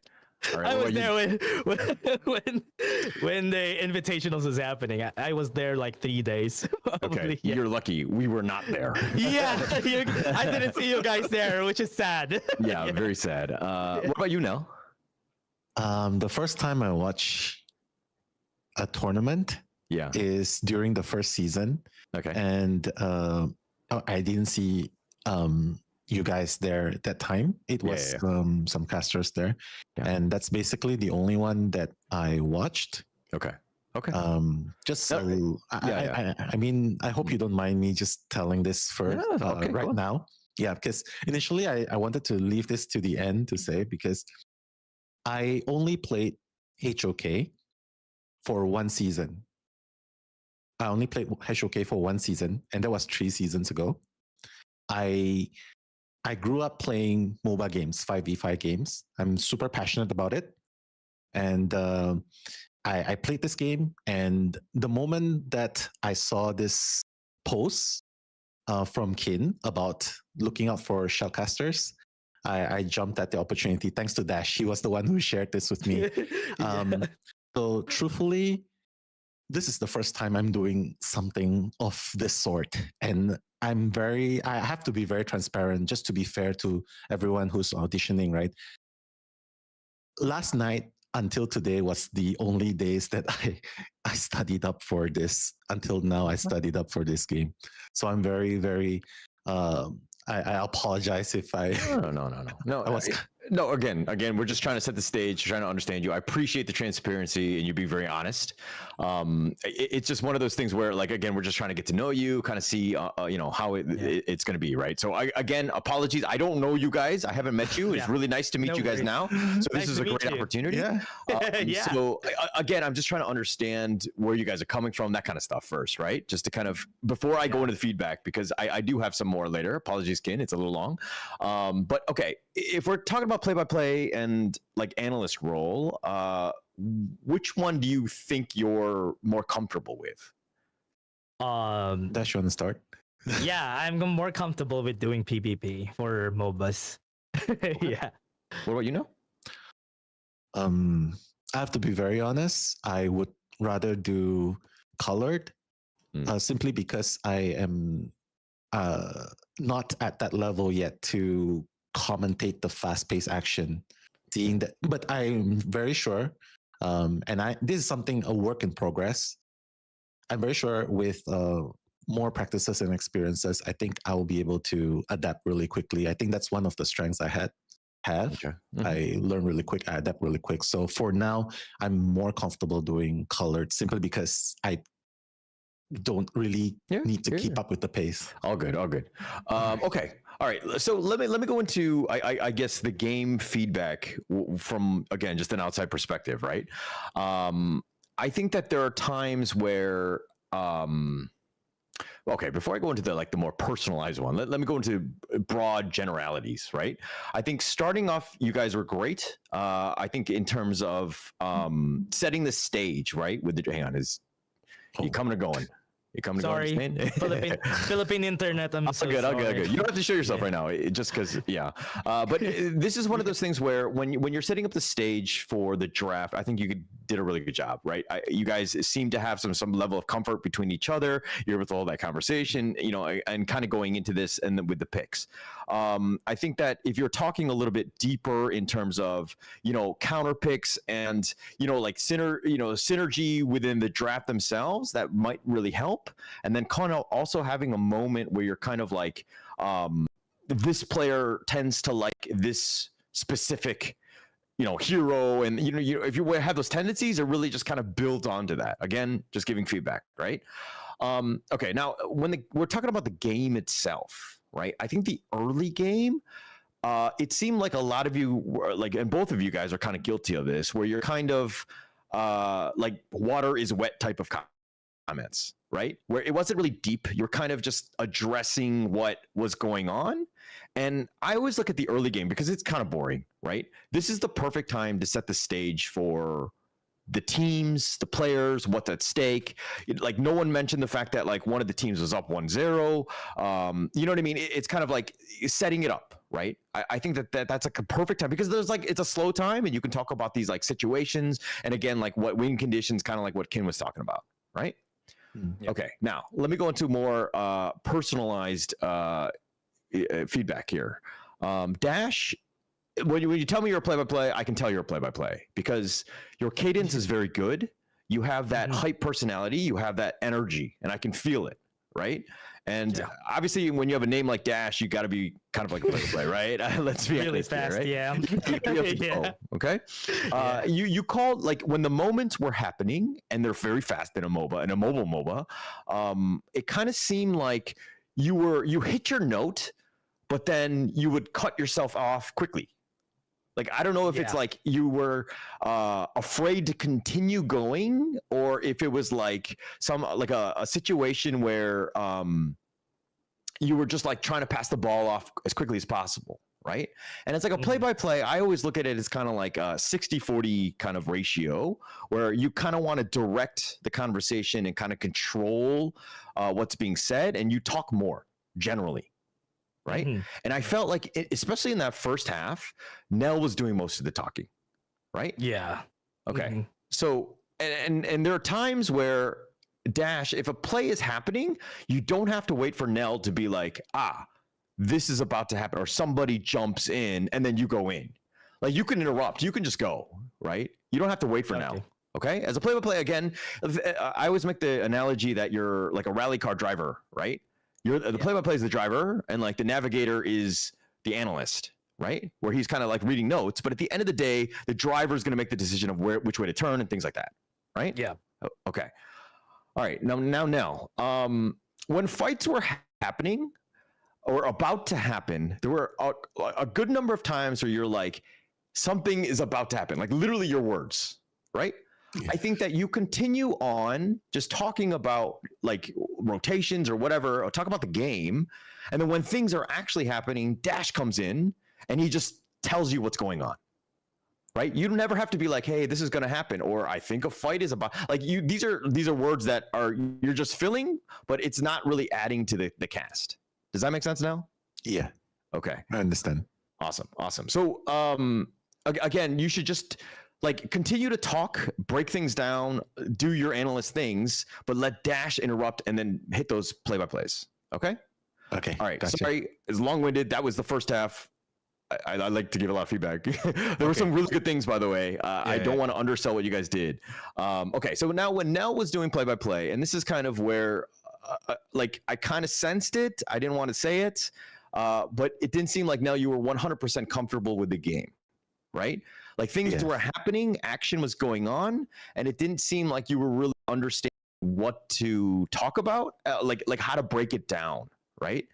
All right, I what was about you? there when the invitationals was happening. I was there like 3 days. Probably. Okay, Yeah. you're lucky. We were not there. Yeah, I didn't see you guys there, which is sad. Yeah, very sad. What about you, Nell? The first time I watched a tournament Yeah. is during the first season, Okay. and I didn't see you guys there at that time. It Yeah, was yeah, some casters there, Yeah. and that's basically the only one that I watched. Okay. Okay. Just No, so I mean, I hope you don't mind me just telling this first Yeah, okay, right go on. now. Yeah, because initially I wanted to leave this to the end to say, because I only played HOK for one season. I only played HOK for one season, and that was 3 seasons ago. I grew up playing MOBA games, 5v5 games. I'm super passionate about it. And I played this game, and the moment that I saw this post from Kin about looking out for shellcasters, I jumped at the opportunity. Thanks to Dash. He was the one who shared this with me. Yeah. So truthfully, this is the first time I'm doing something of this sort. And I have to be very transparent just to be fair to everyone who's auditioning, right? Last night until today was the only days that I studied up for this. Until now, I studied up for this game. So I'm very, very, I apologize if I... No. I was... No, again, we're just trying to set the stage, trying to understand you. I appreciate the transparency and you being very honest. It's just one of those things where, like, again, we're just trying to get to know you, kind of see, how it's going to be, right? So, again, apologies. I don't know you guys. I haven't met you. It's really nice to meet No you guys worries. now. So Nice this is to a meet great you. opportunity. Yeah. Yeah. So, again, I'm just trying to understand where you guys are coming from, that kind of stuff first, right? Just to kind of, before I go into the feedback, because I do have some more later. Apologies, Kin. It's a little long. But, okay, if we're talking about play-by-play and like analyst role, which one do you think you're more comfortable with? Dash, you want to start? Yeah, I'm more comfortable with doing PvP for MOBAs. Yeah. What about you, Nell? I have to be very honest. I would rather do colored, simply because I am not at that level yet to commentate the fast-paced action. Seeing that, but I'm very sure, and this is a work in progress. I'm very sure with more practices and experiences, I think I will be able to adapt really quickly. I think that's one of the strengths I have. Okay. I learn really quick, I adapt really quick. So for now, I'm more comfortable doing colored simply because I don't really need to keep up with the pace. All good. Okay. All right. So let me go into I guess the game feedback from, again, just an outside perspective, right? I think that there are times where okay, before I go into the more personalized one, let me go into broad generalities, right? I think starting off, you guys were great. I think in terms of setting the stage, right? With the, hang on, you coming or going? You coming Sorry, to go? Philippine internet. I'm so good. sorry. You don't have to show yourself right now, just because, yeah. But this is one of those things where when you're setting up the stage for the draft, I think you could did a really good job, right? You guys seem to have some level of comfort between each other. You're with all that conversation, you know, and kind of going into this and then with the picks. I think that if you're talking a little bit deeper in terms of, you know, counter picks and, you know, like synergy within the draft themselves, that might really help. And then kind of also having a moment where you're kind of like, this player tends to like this specific, you know, hero, and you know, if you have those tendencies, it really just kind of builds onto that. Again, just giving feedback, right? Okay, now when we're talking about the game itself, right? I think the early game, it seemed like a lot of you were like, and both of you guys are kind of guilty of this, where you're kind of like water is wet type of comments, right? Where it wasn't really deep. You're kind of just addressing what was going on. And I always look at the early game because it's kind of boring, right? This is the perfect time to set the stage for the teams, the players, what's at stake. Like no one mentioned the fact that like one of the teams was up 1-0. You know what I mean? It's kind of like setting it up, right? I think that's like a perfect time because there's like, it's a slow time and you can talk about these like situations. And again, like what win conditions, kind of like what Ken was talking about, right? Yep. Okay, now let me go into more personalized feedback here. Dash, when you tell me you're a play-by-play, I can tell you're a play-by-play because your cadence is very good. You have that hype personality, you have that energy, and I can feel it, right? And obviously, when you have a name like Dash, you got to be kind of like a play-by-play, right? Let's be really honest fast, here, right? yeah. You have to go, okay? You called, like, when the moments were happening, and they're very fast in a MOBA, in a mobile MOBA, it kind of seemed like you hit your note, but then you would cut yourself off quickly. Like, I don't know if it's like you were afraid to continue going, or if it was like a situation where you were just like trying to pass the ball off as quickly as possible, right? And it's like a play-by-play. I always look at it as kind of like a 60-40 kind of ratio, where you kind of want to direct the conversation and kind of control what's being said, and you talk more generally. Right. And I felt like, especially in that first half, Nell was doing most of the talking. Right. Yeah. Okay. So, and there are times where Dash, if a play is happening, you don't have to wait for Nell to be like, this is about to happen, or somebody jumps in and then you go in. Like, you can interrupt, you can just go, right? You don't have to wait for Nell. Okay. As a play-by-play, again, I always make the analogy that you're like a rally car driver, right? The play-by-play is the driver, and like the navigator is the analyst, right? Where he's kind of like reading notes, but at the end of the day, the driver is going to make the decision of which way to turn and things like that, right? Yeah. Okay. All right. Now, Nell, when fights were happening or about to happen, there were a good number of times where you're like, something is about to happen, like literally your words, right? I think that you continue on just talking about like rotations or whatever, or talk about the game. And then when things are actually happening, Dash comes in and he just tells you what's going on, right? You never have to be like, hey, this is going to happen. Or I think a fight is about, like, these are words that you're just filling, but it's not really adding to the cast. Does that make sense now? Yeah. Okay. I understand. Awesome. So again, you should just like continue to talk, break things down, do your analyst things, but let Dash interrupt and then hit those play-by-plays. Okay? Okay. All right. Gotcha. Sorry, it's long-winded. That was the first half. I like to give a lot of feedback. There were some really good things, by the way. I don't want to undersell what you guys did. Okay. So now when Nell was doing play-by-play, and this is kind of where like I kind of sensed it. I didn't want to say it, but it didn't seem like, Nell, you were 100% comfortable with the game, right? Like things were happening, action was going on, and it didn't seem like you were really understanding what to talk about, like how to break it down, right?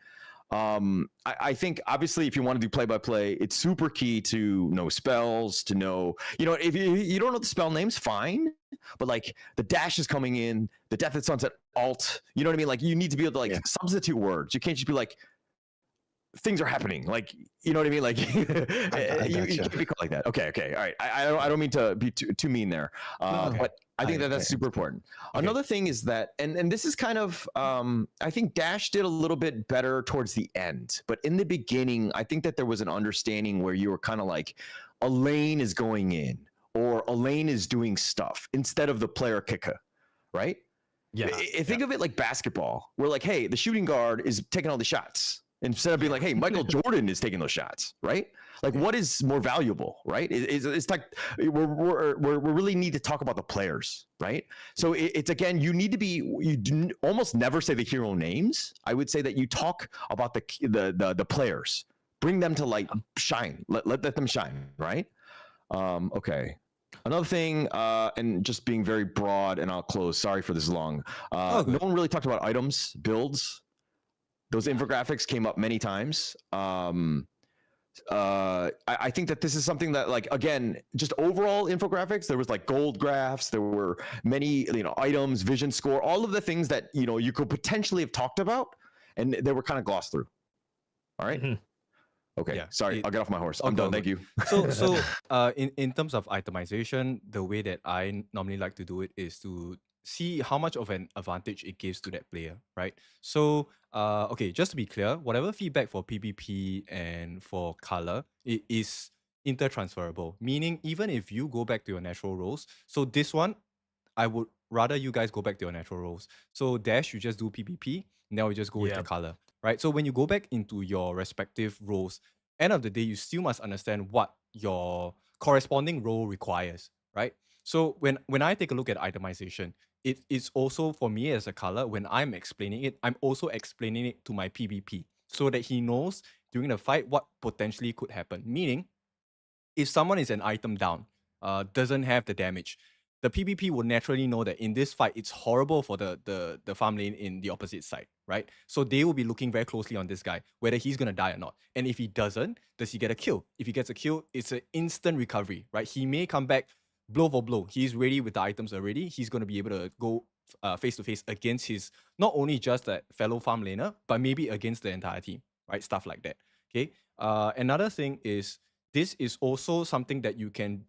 I think obviously if you want to do play-by-play, it's super key to know spells, to know, if you don't know the spell names, fine, but like the dash is coming in, the death at sunset alt, you know what I mean? Like you need to be able to like substitute words. You can't just be like, things are happening, like, you know what I mean? Like you can't be called like that. Okay. All right. I don't mean to be too mean there, but I think that's super important. Okay. Another thing is that, and this is kind of, I think Dash did a little bit better towards the end, but in the beginning, I think that there was an understanding where you were kind of like, a lane is going in, or a lane is doing stuff instead of the player kicker, right? Yeah. Think of it like basketball. We're like, hey, the shooting guard is taking all the shots instead of being like, hey, Michael Jordan is taking those shots, right? Like, what is more valuable, right? It's like we really need to talk about the players, right? So it's again, you need to be, almost never say the hero names. I would say that you talk about the players, bring them to light, shine, let them shine, right? Okay. Another thing, and just being very broad, and I'll close. Sorry for this long. No one really talked about items, builds. Those infographics came up many times. I think that this is something that, like, again, just overall infographics. There was like gold graphs. There were many, items, vision score, all of the things that you could potentially have talked about, and they were kind of glossed through. All right. Mhm. Okay. Sorry, I'll get off my horse. I'm all done. good. Thank you. So in terms of itemization, the way that I normally like to do it is to see how much of an advantage it gives to that player, right? So okay, just to be clear, whatever feedback for PvP and for color, it is intertransferable. Meaning, even if you go back to your natural roles, so this one, I would rather you guys go back to your natural roles. So Dash, you just do PvP, now we just go with the Yep. color, right? So when you go back into your respective roles, end of the day, you still must understand what your corresponding role requires, right? So when I take a look at itemization, it's also for me as a color, when I'm explaining it, I'm also explaining it to my PvP so that he knows during the fight what potentially could happen. Meaning, if someone is an item down, doesn't have the damage, the PvP will naturally know that in this fight, it's horrible for the farm lane in the opposite side, right? So they will be looking very closely on this guy, whether he's gonna die or not. And if he doesn't, does he get a kill? If he gets a kill, it's an instant recovery, right? He may come back blow for blow. He's ready with the items already. He's gonna be able to go face to face against his, not only just that fellow farm laner, but maybe against the entire team, right? Stuff like that. Okay. Another thing is, this is also something that you can,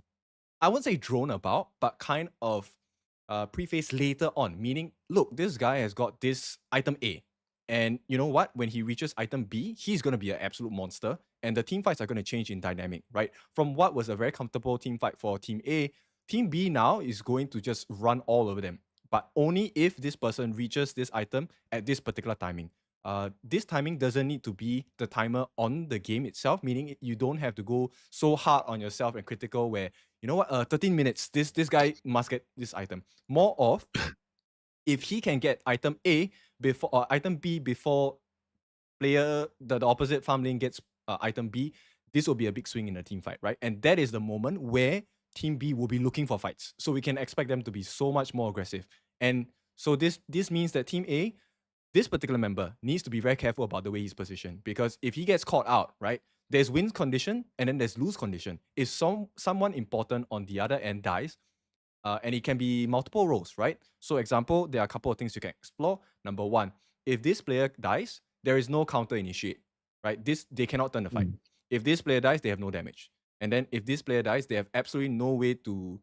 I wouldn't say drone about, but kind of preface later on. Meaning, look, this guy has got this item A. And you know what? When he reaches item B, he's going to be an absolute monster. And the team fights are going to change in dynamic, right? From what was a very comfortable team fight for Team A, Team B now is going to just run all over them. But only if this person reaches this item at this particular timing. This timing doesn't need to be the timer on the game itself, meaning you don't have to go so hard on yourself and critical where, you know what, 13 minutes, this guy must get this item. More of, if he can get item A before, or item B before player, the opposite farm lane gets item B, this will be a big swing in a team fight, right? And that is the moment where Team B will be looking for fights. So we can expect them to be so much more aggressive. And so this means that Team A, this particular member, needs to be very careful about the way he's positioned, because if he gets caught out, right, there's win condition and then there's lose condition. If someone important on the other end dies, and it can be multiple roles, right? So example, there are a couple of things you can explore. Number one, if this player dies, there is no counter initiate, right? They cannot turn the fight. If this player dies, they have no damage. And then if this player dies, they have absolutely no way to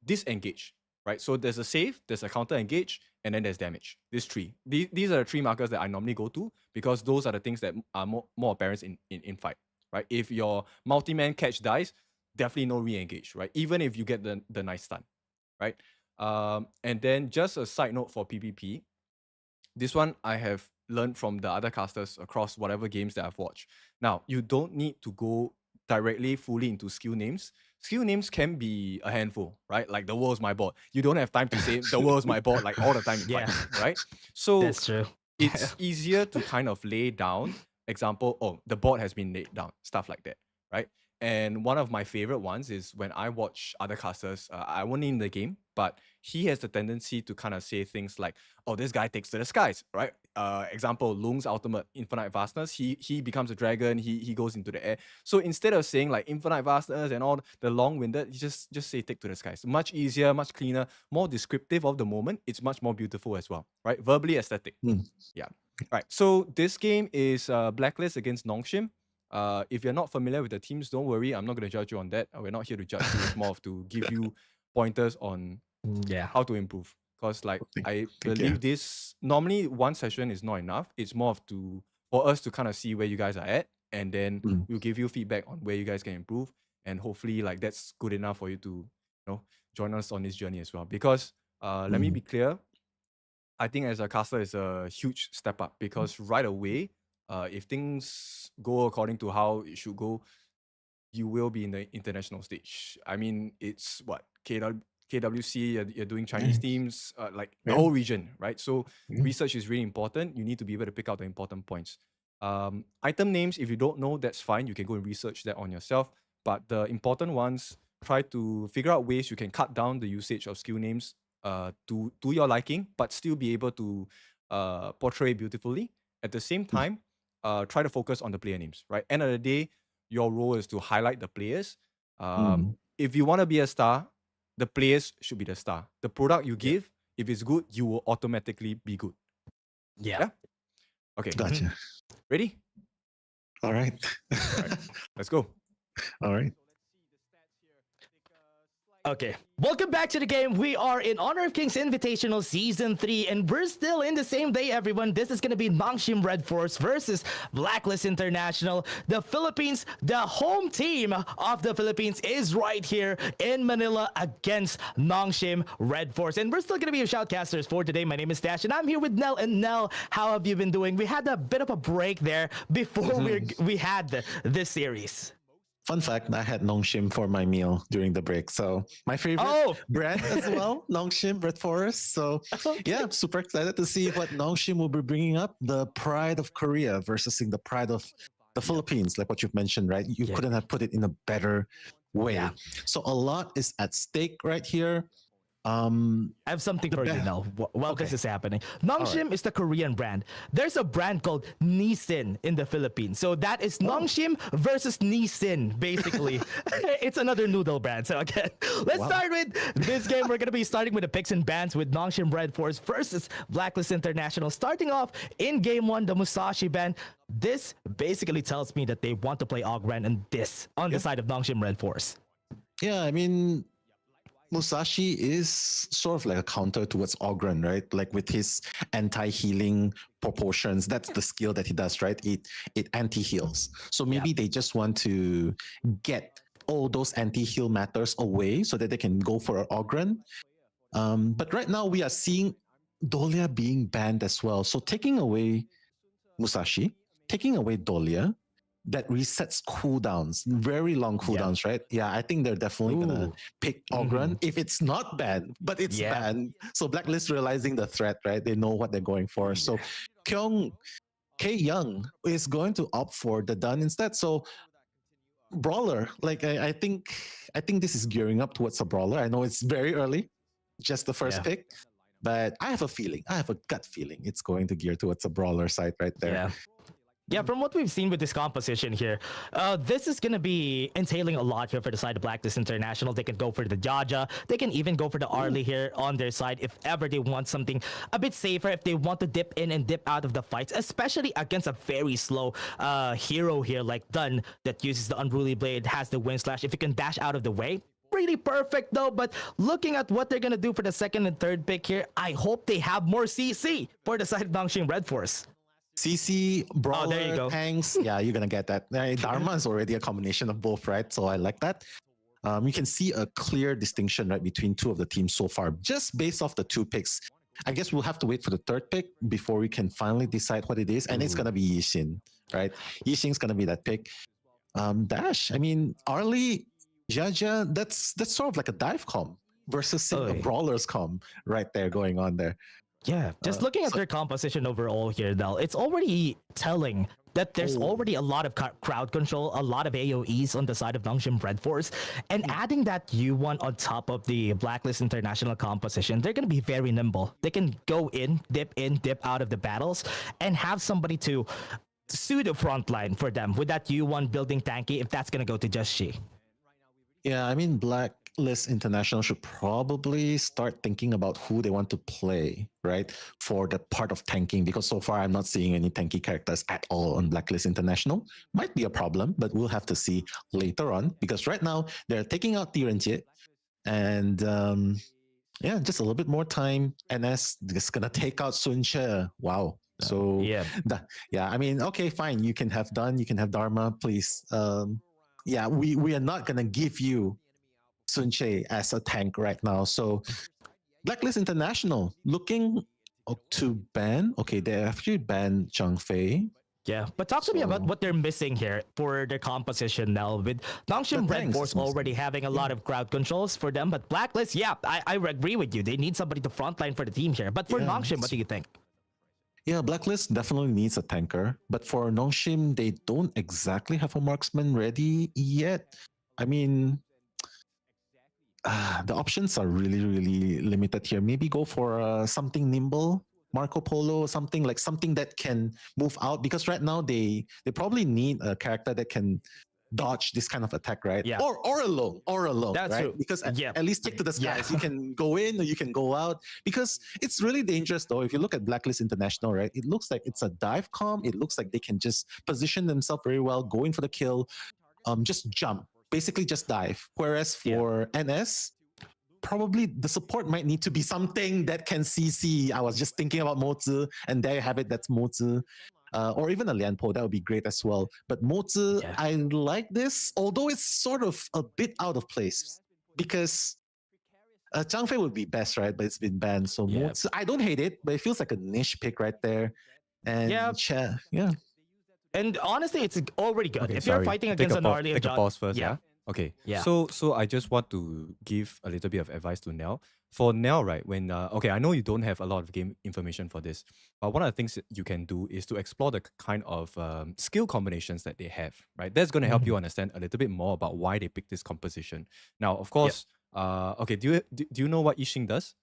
disengage, right? So there's a save, there's a counter engage, and then there's damage. These three. These are the three markers that I normally go to, because those are the things that are more apparent in fight, right? If your multi-man catch dies, definitely no re-engage, right? Even if you get the nice stun, right? And then just a side note for PvP, this one I have learned from the other casters across whatever games that I've watched. Now, you don't need to go directly fully into skill names. Skill names can be a handful, right? Like the world's my board. You don't have time to say the world's my board like all the time in Yeah. fight, right? So That's true. it's easier to kind of lay down, example, oh, the board has been laid down, stuff like that, right? And one of my favorite ones is when I watch other casters, I won't name the game, but he has the tendency to kind of say things like, oh, this guy takes to the skies, right? Example, Lung's ultimate, Infinite Vastness, he becomes a dragon, he goes into the air. So instead of saying like Infinite Vastness and all the long-winded, you just say take to the skies. Much easier, much cleaner, more descriptive of the moment. It's much more beautiful as well, right? Verbally aesthetic. Yeah. Right. So this game is Blacklist against Nongshim. If you're not familiar with the teams, don't worry. I'm not going to judge you on that. We're not here to judge you. It's more of to give you pointers on Yeah. how to improve. Because like I Thank believe you. this, normally one session is not enough. It's more of for us to kind of see where you guys are at, and then we'll give you feedback on where you guys can improve. and hopefully like that's good enough for you to join us on this journey as well. Because let me be clear, I think as a caster is a huge step up because right away, if things go according to how it should go, you will be in the international stage. I mean, it's what KWC, you're doing Chinese teams, like the whole region, right? So research is really important. You need to be able to pick out the important points. Item names, if you don't know, that's fine. You can go and research that on yourself. But the important ones, try to figure out ways you can cut down the usage of skill names to your liking, but still be able to portray beautifully. At the same time, try to focus on the player names, right? End of the day, your role is to highlight the players. If you want to be a star, the players should be the star. The product you give, if it's good, you will automatically be good. Yeah. Okay. Gotcha. Ready? All right. Let's go. All right. Okay, welcome back to the game. We are in Honor of Kings Invitational Season 3, and we're still in the same day, everyone. This is going to be Nongshim Red Force versus Blacklist International. The Philippines, the home team of the Philippines is right here in Manila against Nongshim Red Force. And we're still going to be your shoutcasters for today. My name is Dash, and I'm here with Nell. And Nell, how have you been doing? We had a bit of a break there before we had this series. Fun fact, I had Nongshim for my meal during the break. So my favorite brand as well, Nongshim Red Forest. So yeah, I'm super excited to see what Nongshim will be bringing up. The pride of Korea versus the pride of the Philippines, like what you've mentioned, right? You couldn't have put it in a better way. Yeah. So a lot is at stake right here. I have something for you now while this is happening. Nongshim is the Korean brand. There's a brand called Nissin in the Philippines. So that is Nongshim versus Nissin, basically. It's another noodle brand. So again, let's start with this game. We're going to be starting with the picks and bans with Nongshim Red Force versus Blacklist International. Starting off in game 1, the Musashi ban. This basically tells me that they want to play Ogren and this on the side of Nongshim Red Force. Yeah, I mean, Musashi is sort of like a counter towards Ogren, right? Like with his anti-healing proportions, that's the skill that he does, right? It anti-heals. So maybe they just want to get all those anti-heal matters away so that they can go for an Ogren. But right now we are seeing Dolia being banned as well. So taking away Musashi, taking away Dolia, that resets cooldowns, very long cooldowns, right? Yeah, I think they're definitely gonna pick Ogren if it's not banned, but it's banned. So Blacklist realizing the threat, right? They know what they're going for. So Kyung K Young is going to opt for the Dun instead. So Brawler, like I think this is gearing up towards a Brawler. I know it's very early, just the first pick, but I have a feeling, I have a gut feeling it's going to gear towards a Brawler side right there. Yeah, from what we've seen with this composition here, this is going to be entailing a lot here for the side of Blacklist International. They can go for the Jaja. They can even go for the Arlie here on their side if ever they want something a bit safer, if they want to dip in and dip out of the fights, especially against a very slow hero here like Dun that uses the Unruly Blade, has the Wind Slash. If you can dash out of the way, pretty perfect though. But looking at what they're going to do for the second and third pick here, I hope they have more CC for the side of Nongshim Red Force. CC, Brawler, there you go. tanks. Yeah, you're going to get that. Dharma is already a combination of both, right? So I like that. You can see a clear distinction, right, between two of the teams so far, just based off the two picks. I guess we'll have to wait for the third pick before we can finally decide what it is. And it's going to be Yixin, right? Yixin's going to be that pick. Dash, I mean, Arlie, Jaja, that's sort of like a dive comp versus a Brawler's comp right there going on there. Yeah, just looking at their composition overall here, Del, it's already telling that there's already a lot of crowd control, a lot of AoEs on the side of Nongshim Red Force, and adding that U1 on top of the Blacklist International composition, they're going to be very nimble. They can go in, dip out of the battles, and have somebody to pseudo frontline for them with that U1 building tanky if that's going to go to just She. Yeah, I mean, Blacklist International should probably start thinking about who they want to play, right? For the part of tanking, because so far I'm not seeing any tanky characters at all on Blacklist International. Might be a problem, but we'll have to see later on, because right now they're taking out Tirenjie, and yeah, just a little bit more time. NS is gonna take out Sun Che. Wow. So yeah, I mean, okay, fine. You can have Dun, you can have Dharma, please. yeah, we are not gonna give you Sun Che as a tank right now. So Blacklist International looking to ban. Okay, they actually banned Zhang Fei. Yeah, but talk to me about So- what they're missing here for their composition now. With Nongshim The Red tanks Force is missing. already having a lot of crowd controls for them, but Blacklist, yeah, I agree with you. They need somebody to frontline for the team here. But for Yeah, Nongshim, what do you think? Yeah, Blacklist definitely needs a tanker, but for Nongshim, they don't exactly have a marksman ready yet. I mean, the options are really, really limited here. Maybe go for something nimble, Marco Polo, something that can move out. Because right now they probably need a character that can dodge this kind of attack, right? Yeah. Or alone, That's right? true. Because Yeah. at least take to the Yeah. skies. You can go in or you can go out. Because it's really dangerous though. If you look at Blacklist International, right? It looks like it's a dive comp. It looks like they can just position themselves very well, go in for the kill, just jump. Basically just dive. Whereas for NS, probably the support might need to be something that can CC. I was just thinking about Mozi, and there you have it. That's Mozi. Or even a Lianpo, that would be great as well. But Mozi, Yeah. I like this, although it's sort of a bit out of place because Zhang Fei would be best, right? But it's been banned. So Yeah. Mozi, I don't hate it, but it feels like a niche pick right there. And Yeah. And honestly, it's already good. Okay, if you're sorry. fighting Take against a an pau- earlier take a judge, pause first, yeah? Okay. Yeah. So I just want to give a little bit of advice to Nell. For Nell, right, when okay, I know you don't have a lot of game information for this, but one of the things that you can do is to explore the kind of skill combinations that they have, right? That's going to help you understand a little bit more about why they picked this composition. Now, of course, okay, do you know what Yixing does?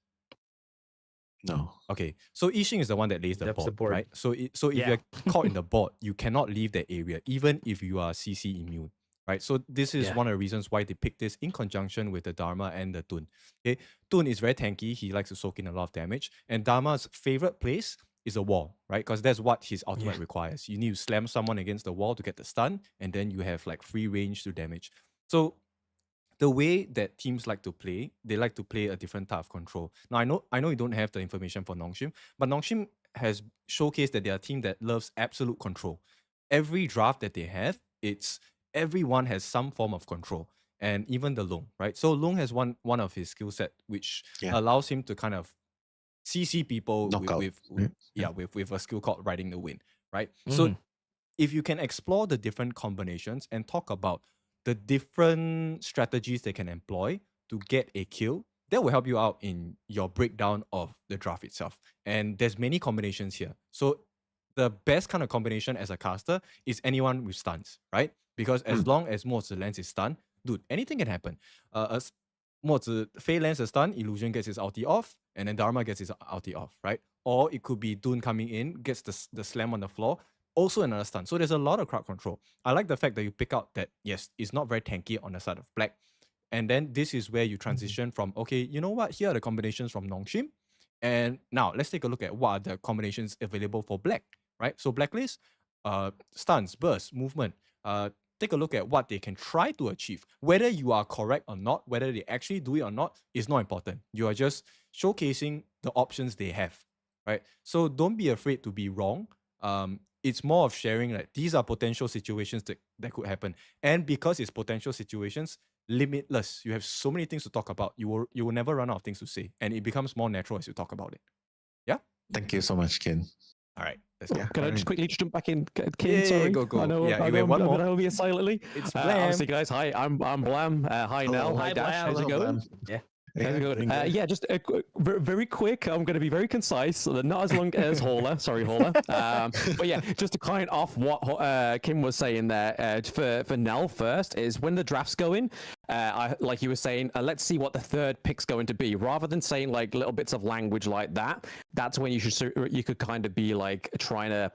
no. Okay, so Yixing is the one that lays the That's board, the board. right? So if Yeah. you're caught in the board, you cannot leave that area, even if you are CC immune, right? So this is Yeah. one of the reasons why they picked this in conjunction with the Dharma and the Tun. Okay, Tun is very tanky. He likes to soak in a lot of damage, and Dharma's favorite place is a wall, right? Because that's what his ultimate requires. You need to slam someone against the wall to get the stun, and then you have like free range to damage. So the way that teams like to play, they like to play a different type of control. Now I know you don't have the information for Nongshim, but Nongshim has showcased that they are a team that loves absolute control. Every draft that they have, it's everyone has some form of control. And even the Long, right? So Long has one of his skill set which allows him to kind of CC people Knockout, with a skill called Riding the Wind, right? So if you can explore the different combinations and talk about the different strategies they can employ to get a kill, that will help you out in your breakdown of the draft itself. And there's many combinations here. So the best kind of combination as a caster is anyone with stuns, right? Because as long as Mozi lands his stun, dude, anything can happen. Mozi Fei lands a stun, Illusion gets his ulti off, and then Dharma gets his ulti off, right? Or it could be Dun coming in, gets the slam on the floor, also another stun. So there's a lot of crowd control. I like the fact that you pick out that, yes, it's not very tanky on the side of black. And then this is where you transition from, okay, you know what? Here are the combinations from Nongshim. And now let's take a look at what are the combinations available for black, right? So blacklist, stuns, burst, movement. Take a look at what they can try to achieve. Whether you are correct or not, whether they actually do it or not, is not important. You are just showcasing the options they have, right? So don't be afraid to be wrong. It's more of sharing like these are potential situations that could happen. And because it's potential situations, limitless. You have so many things to talk about. You will never run out of things to say. And it becomes more natural as you talk about it. Yeah? Thank you so much, Ken. All right. Let's go. Can I just quickly jump back in, Ken? Yeah, Sorry, go. I know, Yeah, I you know have one I'm more. gonna hold you silently. It's Obviously, Blam. guys. Hi, I'm Blam. Hi, Nell. Hi, Hi, Dash. Blam. How's it Hello, going? Blam. Yeah. How's it going? doing good. Yeah, just very quick. I'm going to be very concise, not as long as Hauler. Sorry, Hauler. But yeah, just to kind off what Kim was saying there for Nell first is when the drafts go in, like you were saying, let's see what the third pick's going to be. Rather than saying like little bits of language like that, that's when you could kind of be like trying to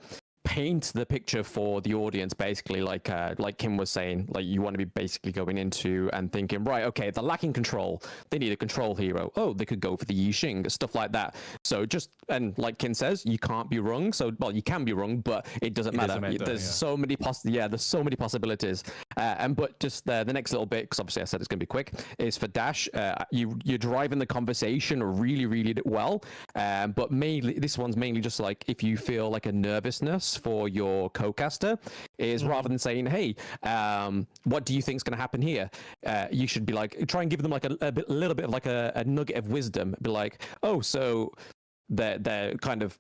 paint the picture for the audience, basically, like Kim was saying, like you want to be basically going into and thinking, right, okay, they're lacking control, they need a control hero. Oh, they could go for the Yixing, stuff like that. So just, and like Kin says, you can't be wrong. So, well, you can be wrong, but it doesn't matter. There's so many there's so many possibilities. But just the next little bit, because obviously I said it's going to be quick, is for Dash. You're driving the conversation really, really well. But mainly, this one's mainly just like if you feel like a nervousness for your co-caster, is rather than saying, hey, what do you think is going to happen here? You should be like, try and give them like a little bit of like a nugget of wisdom. Be like, oh, so they're kind of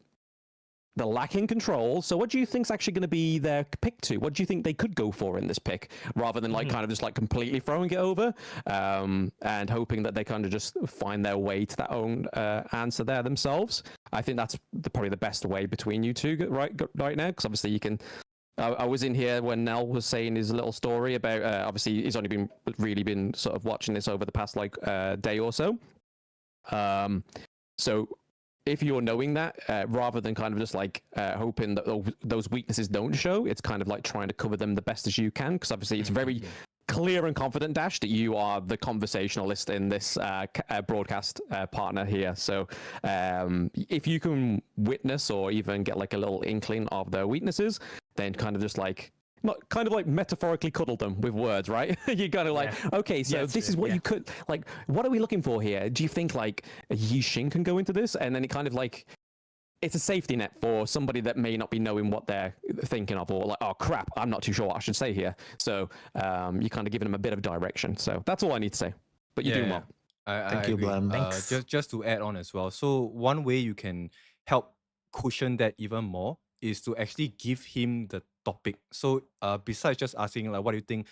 they're lacking control. So what do you think's actually going to be their pick to? What do you think they could go for in this pick, rather than like kind of just like completely throwing it over and hoping that they kind of just find their way to that own answer there themselves? I think that's probably the best way between you two right now, because obviously you can. I was in here when Nell was saying his little story about obviously he's only been sort of watching this over the past like day or so. So if you're knowing that, rather than kind of just like hoping that those weaknesses don't show, it's kind of like trying to cover them the best as you can, because obviously it's very clear and confident, Dash, that you are the conversationalist in this broadcast partner here. So if you can witness or even get like a little inkling of their weaknesses, then kind of just like not kind of like metaphorically cuddle them with words, right? You gotta like, okay, so this is what you could like. What are we looking for here? Do you think like a Yi Xing can go into this? And then it kind of like, it's a safety net for somebody that may not be knowing what they're thinking of, or like, oh crap, I'm not too sure what I should say here. So you kind of giving them a bit of direction. So that's all I need to say. But you're doing well. Thank you, Blam. Just to add on as well. So one way you can help cushion that even more is to actually give him the topic. So besides just asking like, what do you think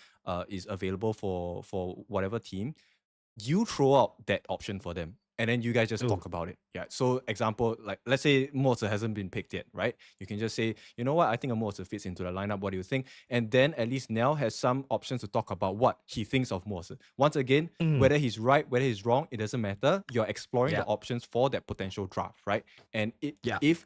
is available for whatever team, you throw out that option for them, and then you guys just talk about it. Yeah. So example, like let's say Mozi hasn't been picked yet, right? You can just say, you know what, I think a Mozi fits into the lineup. What do you think? And then at least Nell has some options to talk about what he thinks of Mozi. Once again, whether he's right, whether he's wrong, it doesn't matter. You're exploring the options for that potential draft, right? And if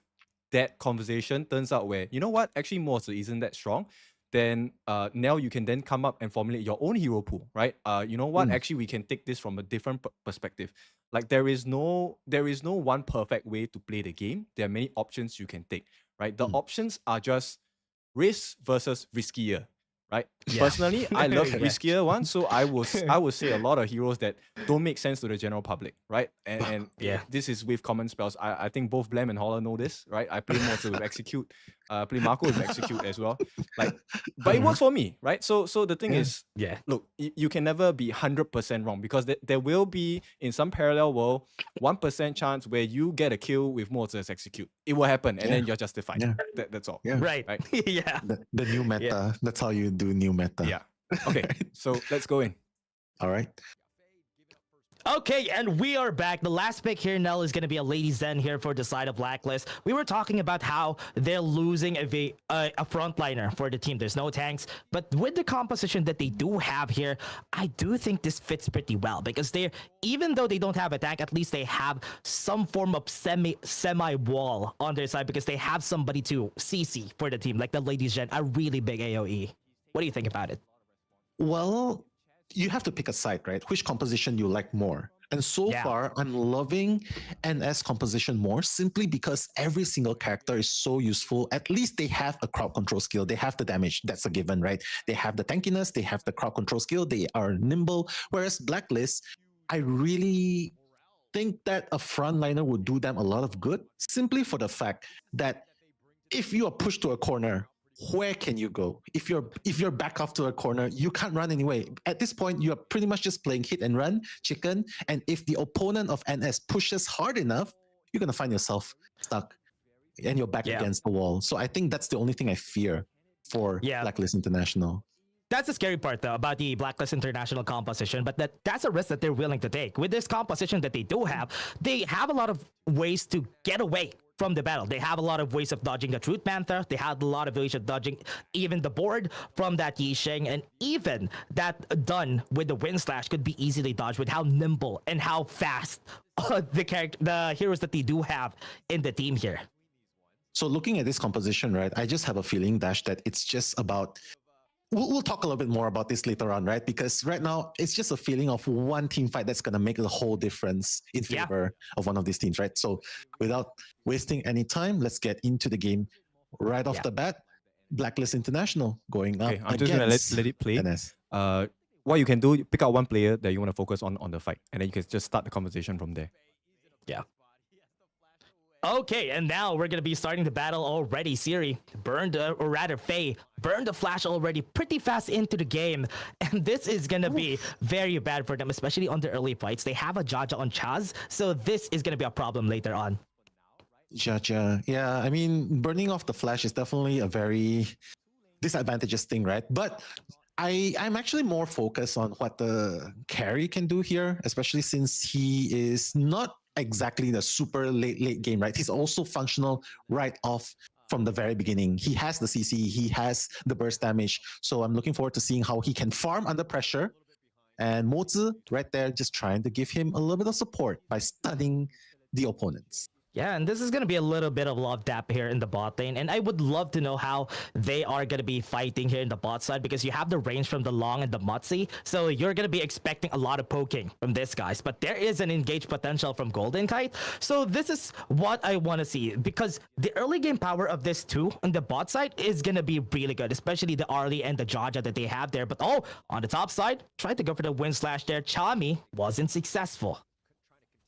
that conversation turns out where, you know what, actually Mozi isn't that strong, then now you can then come up and formulate your own hero pool, right? You know what, actually we can take this from a different perspective. Like there is no one perfect way to play the game. There are many options you can take, right? The options are just risk versus riskier, right? Personally, I love riskier ones, so I would say a lot of heroes that don't make sense to the general public, right? And this is with common spells. I think both Blam and Holler know this, right? I play Mozi with Execute, play Marco with Execute as well. Like, but it works for me, right? So the thing is, look, you can never be 100% wrong, because there will be, in some parallel world, 1% chance where you get a kill with Mozi as Execute. It will happen, and then you're justified. That's all. Right. The new meta. That's how you do new meta. Yeah. Okay, so let's go in. All right. Okay, and we are back. The last pick here, Nell, is going to be a Lady Zen here for the side of Blacklist. We were talking about how they're losing a frontliner for the team. There's no tanks, but with the composition that they do have here, I do think this fits pretty well, because even though they don't have a tank, at least they have some form of semi wall on their side, because they have somebody to CC for the team, like the Lady Zen, a really big AoE. What do you think about it? Well, you have to pick a side, right? Which composition you like more. And so far, I'm loving NS composition more, simply because every single character is so useful. At least they have a crowd control skill. They have the damage. That's a given, right? They have the tankiness. They have the crowd control skill. They are nimble. Whereas Blacklist, I really think that a frontliner would do them a lot of good, simply for the fact that if you are pushed to a corner, where can you go? If you're back off to a corner, you can't run anyway. At this point, you're pretty much just playing hit and run, chicken. And if the opponent of NS pushes hard enough, you're gonna find yourself stuck and you're back against the wall. So I think that's the only thing I fear for Blacklist International. That's the scary part, though, about the Blacklist International composition, but that's a risk that they're willing to take. With this composition that they have a lot of ways to get away from the battle. They have a lot of ways of dodging the Truth Panther. They have a lot of ways of dodging even the board from that Yi Xing, and even that done with the Wind Slash could be easily dodged with how nimble and how fast the heroes that they do have in the team here. So looking at this composition, right, I just have a feeling, Dash, that it's just about we'll talk a little bit more about this later on, right? Because right now it's just a feeling of one team fight that's going to make the whole difference in Yeah. favor of one of these teams, right? So without wasting any time, let's get into the game right off Yeah. the bat. Blacklist International going up Okay, I'm just gonna against let it play. NS. What you can do, you pick out one player that you want to focus on the fight, and then you can just start the conversation from there. Yeah. Okay, and now we're gonna be starting the battle already. Siri burned, or rather Faye burned the flash already pretty fast into the game, and this is gonna be very bad for them, especially on the early fights. They have a Jaja on Chaz, so this is gonna be a problem later on. Jaja. Yeah, I mean, burning off the flash is definitely a very disadvantageous thing, right? But I'm actually more focused on what the carry can do here, especially since he is not exactly the super late game, right? He's also functional right off from the very beginning. He has the CC, he has the burst damage. So I'm looking forward to seeing how he can farm under pressure. And Mozi right there just trying to give him a little bit of support by stunning the opponents. Yeah, and this is going to be a little bit of love tap here in the bot lane. And I would love to know how they are going to be fighting here in the bot side, because you have the range from the Long and the Mutzi. So you're going to be expecting a lot of poking from these guys. But there is an engaged potential from Golden Kite. So this is what I want to see, because the early game power of this too on the bot side is going to be really good, especially the Arlie and the Jaja that they have there. But on the top side, tried to go for the wind slash there. Chami wasn't successful.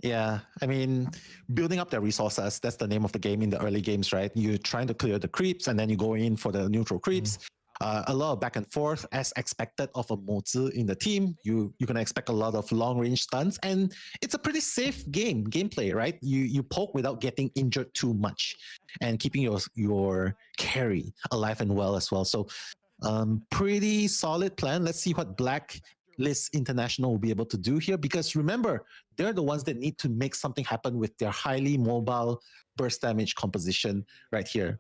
Yeah, I mean, building up their resources, that's the name of the game in the early games, right? You're trying to clear the creeps and then you go in for the neutral creeps. A lot of back and forth as expected of a Mozi in the team. You're going to expect a lot of long range stunts, and it's a pretty safe gameplay, right? You poke without getting injured too much and keeping your carry alive and well as well. So pretty solid plan. Let's see what Blacklist International will be able to do here, because remember, they're the ones that need to make something happen with their highly mobile burst damage composition right here.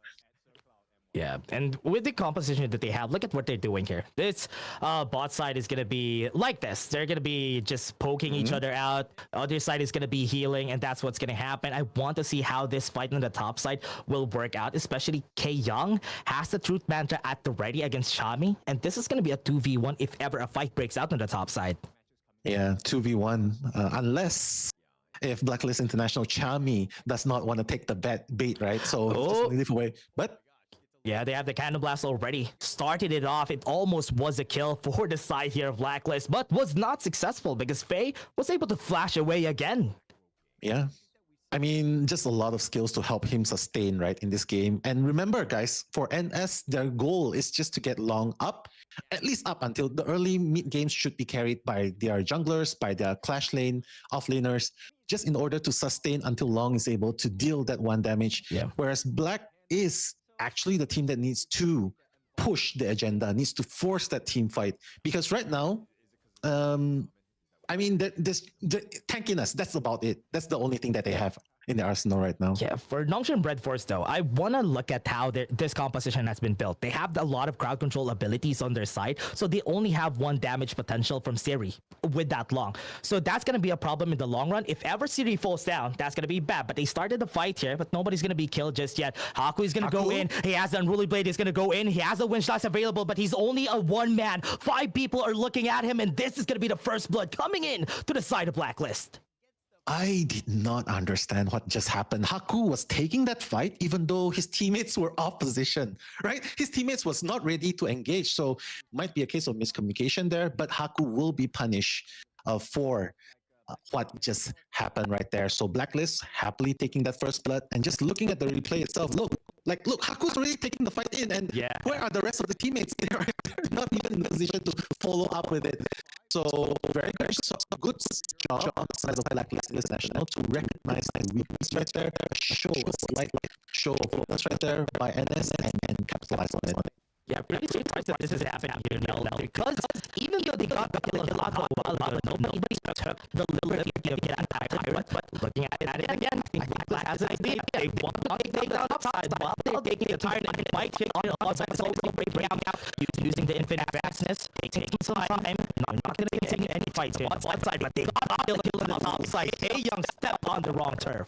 Yeah, and with the composition that they have, look at what they're doing here. This bot side is going to be like this. They're going to be just poking each other out. Other side is going to be healing, and that's what's going to happen. I want to see how this fight on the top side will work out, especially K Young has the Truth Mantra at the ready against Chami, and this is going to be a 2v1 if ever a fight breaks out on the top side. Yeah, 2v1, unless if Blacklist International Chami does not want to take the bait, right? So just a different way. But yeah, they have the Cannon Blast already. Started it off. It almost was a kill for the side here of Blacklist, but was not successful because Faye was able to flash away again. Yeah. I mean, just a lot of skills to help him sustain, right, in this game. And remember, guys, for NS, their goal is just to get Long up, at least up until the early mid games should be carried by their junglers, by their clash lane offlaners, just in order to sustain until Long is able to deal that one damage. Yeah. Whereas Black is actually the team that needs to push the agenda, needs to force that team fight. Because right now, I mean, the tankiness, that's about it. That's the only thing that they have in their arsenal right now. Yeah, for Nongshim Red Force though, I want to look at how this composition has been built. They have a lot of crowd control abilities on their side, so they only have one damage potential from Siri with that Long. So that's going to be a problem in the long run. If ever Siri falls down, that's going to be bad. But they started the fight here, but nobody's going to be killed just yet. Haku is going to go in. He has the Unruly Blade. He's going to go in. He has a Wind Slash available, but he's only a one man. 5 people are looking at him, and this is going to be the first blood coming in to the side of Blacklist. I did not understand what just happened. Haku was taking that fight even though his teammates were off position, right? His teammates was not ready to engage. So might be a case of miscommunication there, but Haku will be punished for what just happened right there. So Blacklist happily taking that first blood and just looking at the replay itself. Look, Haku's already taking the fight in, and where are the rest of the teammates? They're not even in the position to follow up with it. So very good job on the side of Blacklist International to recognize the weakness right there, show a slight show of weakness right there by NS and capitalize on it. Yeah, pretty surprised that this is happening here now, because even though they got the kill a lot of while ago, nobody took the liberty of getting tired. But looking at it again, I think Black has a lead. They want to take down upside while they're taking the tired and fighting on the outside. So breaking out using the infinite fastness, taking some time. Not going to continue any fights here on the outside, but they got the kill on the outside. Hey, Young stepped on the wrong turf.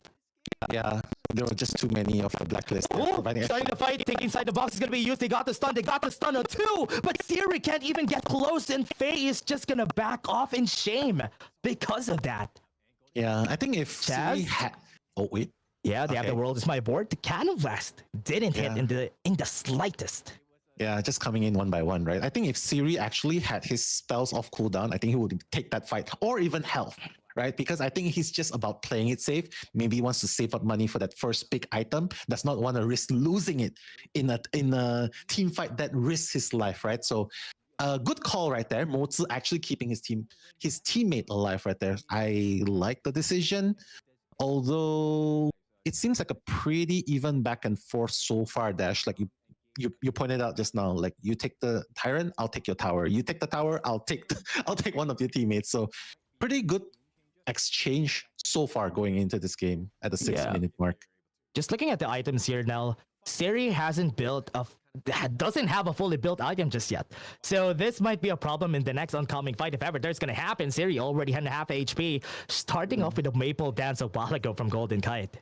Yeah, there were just too many of the blacklist. Oh, providing starting the fight, taking inside the box is gonna be used. They got the stun on two, but Siri can't even get close, and Faye is just gonna back off in shame because of that. Yeah, I think if Siri Chaz? had... Oh, wait. Yeah, they have the Okay. world is my board. The Cannon Blast didn't hit Yeah. in the slightest. Yeah, just coming in one by one, right? I think if Siri actually had his spells off cooldown, I think he would take that fight, or even health, right? Because I think he's just about playing it safe. Maybe he wants to save up money for that first big item. Does not want to risk losing it in a team fight that risks his life, right? So a good call right there. Mozi actually keeping his teammate alive right there. I like the decision, although it seems like a pretty even back and forth so far, Dash. Like you pointed out just now, like you take the Tyrant, I'll take your tower. You take the tower, I'll take I'll take one of your teammates. So pretty good exchange so far going into this game at the 6-minute mark. Just looking at the items here now, Siri hasn't doesn't have a fully built item just yet. So this might be a problem in the next oncoming fight if ever there's gonna happen. Siri already had half HP, starting off with a maple dance a while ago from Golden Kite.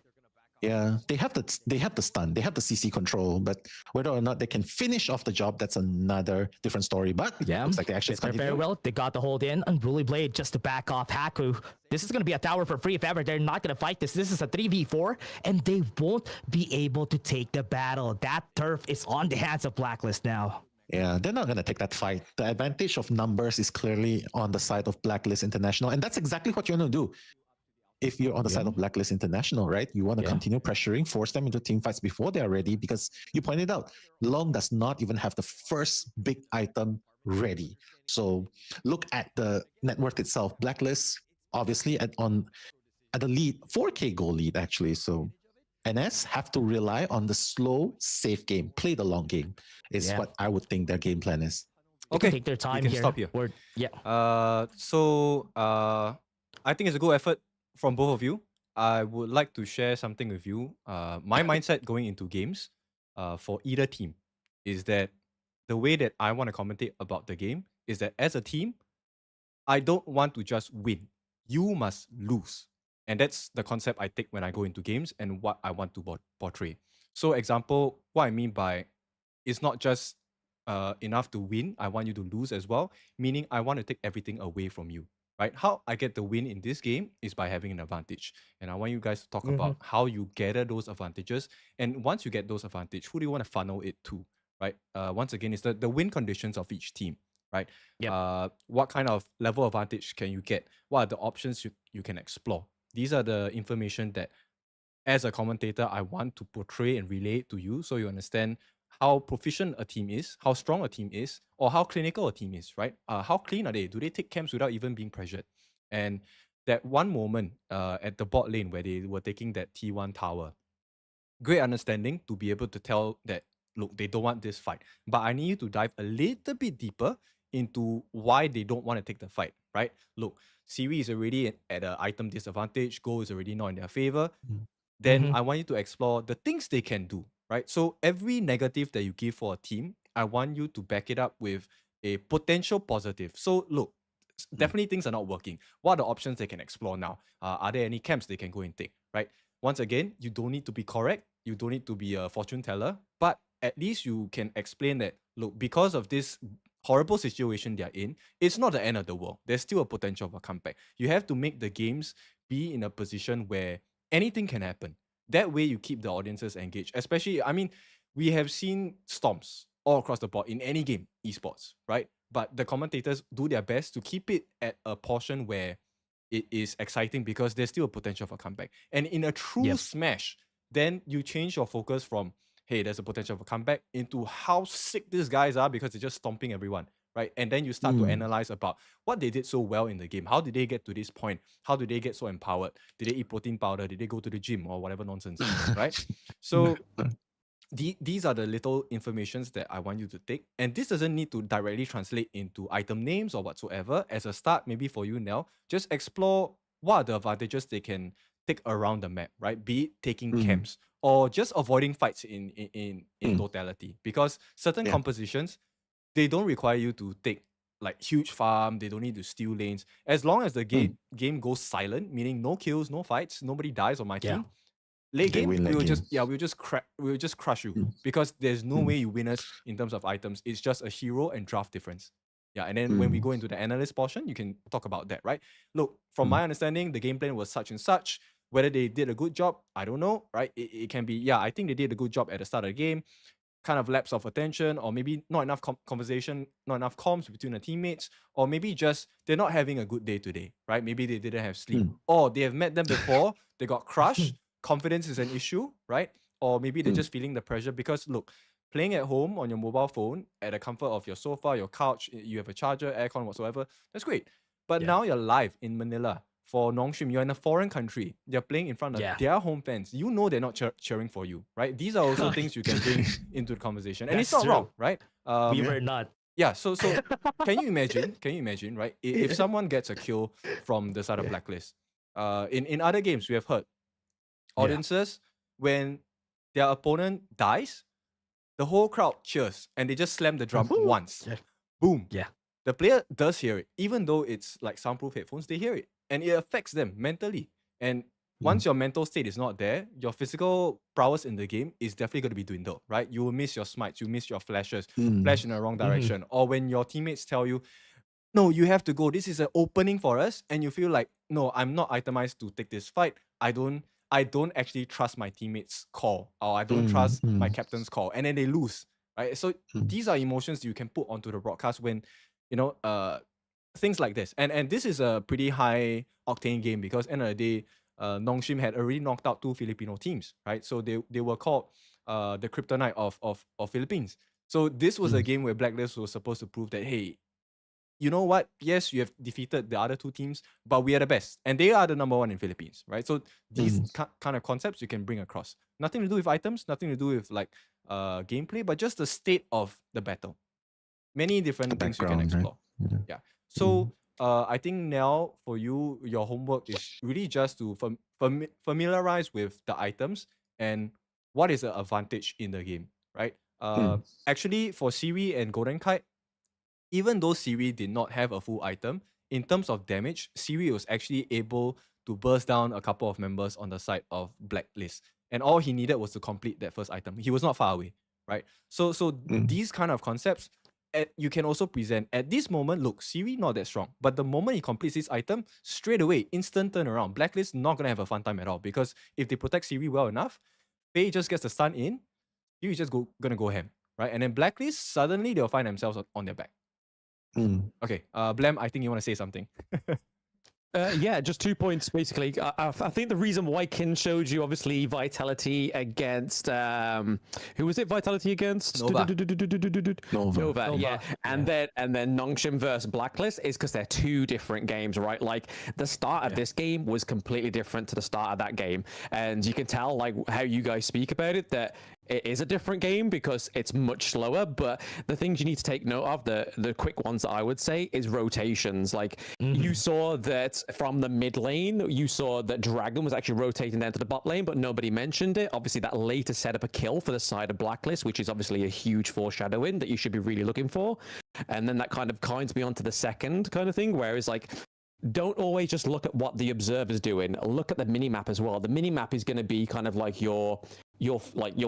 Yeah, they have the stun, they have the CC control, but whether or not they can finish off the job, that's another different story. But Yeah, looks like the actions very continue. well. They got the hold in. Unruly Blade just to back off Haku. This is going to be a tower for free if ever they're not going to fight this. This is a 3v4, and they won't be able to take the battle. That turf is on the hands of Blacklist now. Yeah, they're not going to take that fight. The advantage of numbers is clearly on the side of Blacklist International, and that's exactly what you're going to do. If you're on the side of Blacklist International, right? You want to continue pressuring, force them into team fights before they are ready, because you pointed out, Long does not even have the first big item ready. So look at the net worth itself. Blacklist, obviously, at the lead, 4K goal lead, actually. So NS have to rely on the slow, safe game, play the long game, is what I would think their game plan is. Okay, Take their time we can here. stop here. I think it's a good effort from both of you. I would like to share something with you. My mindset going into games for either team is that the way that I want to commentate about the game is that as a team, I don't want to just win. You must lose. And that's the concept I take when I go into games and what I want to portray. So example, what I mean by it's not just enough to win, I want you to lose as well, meaning I want to take everything away from you. Right? How I get the win in this game is by having an advantage. And I want you guys to talk about how you gather those advantages. And once you get those advantages, who do you want to funnel it to? Right? Once again, it's the win conditions of each team. Right? What kind of level of advantage can you get? What are the options you can explore? These are the information that as a commentator, I want to portray and relay to you so you understand how proficient a team is, how strong a team is, or how clinical a team is, right? How clean are they? Do they take camps without even being pressured? And that one moment at the bot lane where they were taking that T1 tower, great understanding to be able to tell that, look, they don't want this fight. But I need you to dive a little bit deeper into why they don't want to take the fight, right? Look, Siri is already at an item disadvantage, goal is already not in their favor. Then I want you to explore the things they can do, right? So every negative that you give for a team, I want you to back it up with a potential positive. So look, definitely things are not working. What are the options they can explore now? Are there any camps they can go and take, right? Once again, you don't need to be correct. You don't need to be a fortune teller, but at least you can explain that, look, because of this horrible situation they're in, it's not the end of the world. There's still a potential of a comeback. You have to make the games be in a position where anything can happen. That way you keep the audiences engaged. Especially, I mean, we have seen storms all across the board in any game, esports, right? But the commentators do their best to keep it at a portion where it is exciting because there's still a potential for comeback. And in a true smash, then you change your focus from, hey, there's a potential for comeback, into how sick these guys are because they're just stomping everyone, right? And then you start to analyze about what they did so well in the game. How did they get to this point? How did they get so empowered? Did they eat protein powder? Did they go to the gym or whatever nonsense, right? So these are the little informations that I want you to take. And this doesn't need to directly translate into item names or whatsoever. As a start, maybe for you now, just explore what are the advantages they can take around the map, right? Be it taking camps or just avoiding fights in totality. Because certain compositions, they don't require you to take like huge farm. They don't need to steal lanes. As long as the game goes silent, meaning no kills, no fights, nobody dies on my team, late They game, win we late will game. just crush you Mm. because there's no Mm. way you win us in terms of items. It's just a hero and draft difference. Yeah, and then when we Mm. go into the analyst portion, you can talk about that, right? Look, from Mm. my understanding, the game plan was such and such. Whether they did a good job, I don't know, right? It can be, yeah, I think they did a good job at the start of the game. Kind of lapse of attention, or maybe not enough conversation, not enough comms between the teammates, or maybe just they're not having a good day today, right? Maybe they didn't have sleep, Mm. or they have met them before, they got crushed, confidence is an issue, right? Or maybe they're Mm. just feeling the pressure because look, playing at home on your mobile phone at the comfort of your sofa, your couch, you have a charger, aircon, whatsoever, that's great. But Yeah. now you're live in Manila for Nongshim, you're in a foreign country, you're playing in front of Yeah. their home fans. You know they're not cheering for you, right? These are also things you can bring into the conversation, and it's That's not wrong, true. right? We Yeah. were not. Yeah. So can you imagine, right? If someone gets a kill from the side of Yeah. Blacklist, in other games we have heard Yeah. audiences when their opponent dies, the whole crowd cheers and they just slam the drum Woo! once. Yeah. Boom. Yeah. The player does hear it, even though it's like soundproof headphones, they hear it. And it affects them mentally. And once your mental state is not there, your physical prowess in the game is definitely going to be dwindled, right? You will miss your smites, you miss your flashes, Mm. flash in the wrong direction. Or when your teammates tell you, no, you have to go. This is an opening for us, and you feel like, no, I'm not itemized to take this fight. I don't actually trust my teammates' call, or I don't trust my captain's call, and then they lose, right? So these are emotions you can put onto the broadcast when, things like this, and this is a pretty high octane game because end of the day, Nongshim had already knocked out 2 Filipino teams, right? So they were called the kryptonite of Philippines. So this was a game where Blacklist was supposed to prove that, hey, you know what? Yes, you have defeated the other 2 teams, but we are the best, and they are the number 1 in Philippines, right? So these kind of concepts you can bring across. Nothing to do with items, nothing to do with like gameplay, but just the state of the battle. Many different things you can background, right? explore. Yeah. So I think now for you, your homework is really just to familiarize with the items and what is the advantage in the game, right? Actually, for Siri and Golden Kite, even though Siri did not have a full item, in terms of damage, Siri was actually able to burst down a couple of members on the side of Blacklist. And all he needed was to complete that first item. He was not far away, right? So these kind of concepts, you can also present at this moment. Look, Siri not that strong, but the moment he completes this item, straight away, instant turnaround. Blacklist not gonna have a fun time at all because if they protect Siri well enough, Faye just gets the stun in, Siri just gonna go ham, right? And then Blacklist, suddenly they'll find themselves on their back. Okay, Blem, I think you want to say something. Yeah, just 2 points basically. I think the reason why Kin showed you obviously Vitality against who was it? Vitality against Nova. Nova, yeah. And then Nongshim versus Blacklist is because they're 2 different games, right? Like the start of this game was completely different to the start of that game, and you can tell like how you guys speak about it that it is a different game because it's much slower. But the things you need to take note of, the quick ones that I would say, is rotations. Like you saw that from the mid lane, you saw that Dragon was actually rotating down to the bot lane, but nobody mentioned it. Obviously, that later set up a kill for the side of Blacklist, which is obviously a huge foreshadowing that you should be really looking for. And then that kind of kinds me onto the second kind of thing, whereas like, don't always just look at what the observer's doing. Look at the minimap as well. The minimap is going to be kind of like your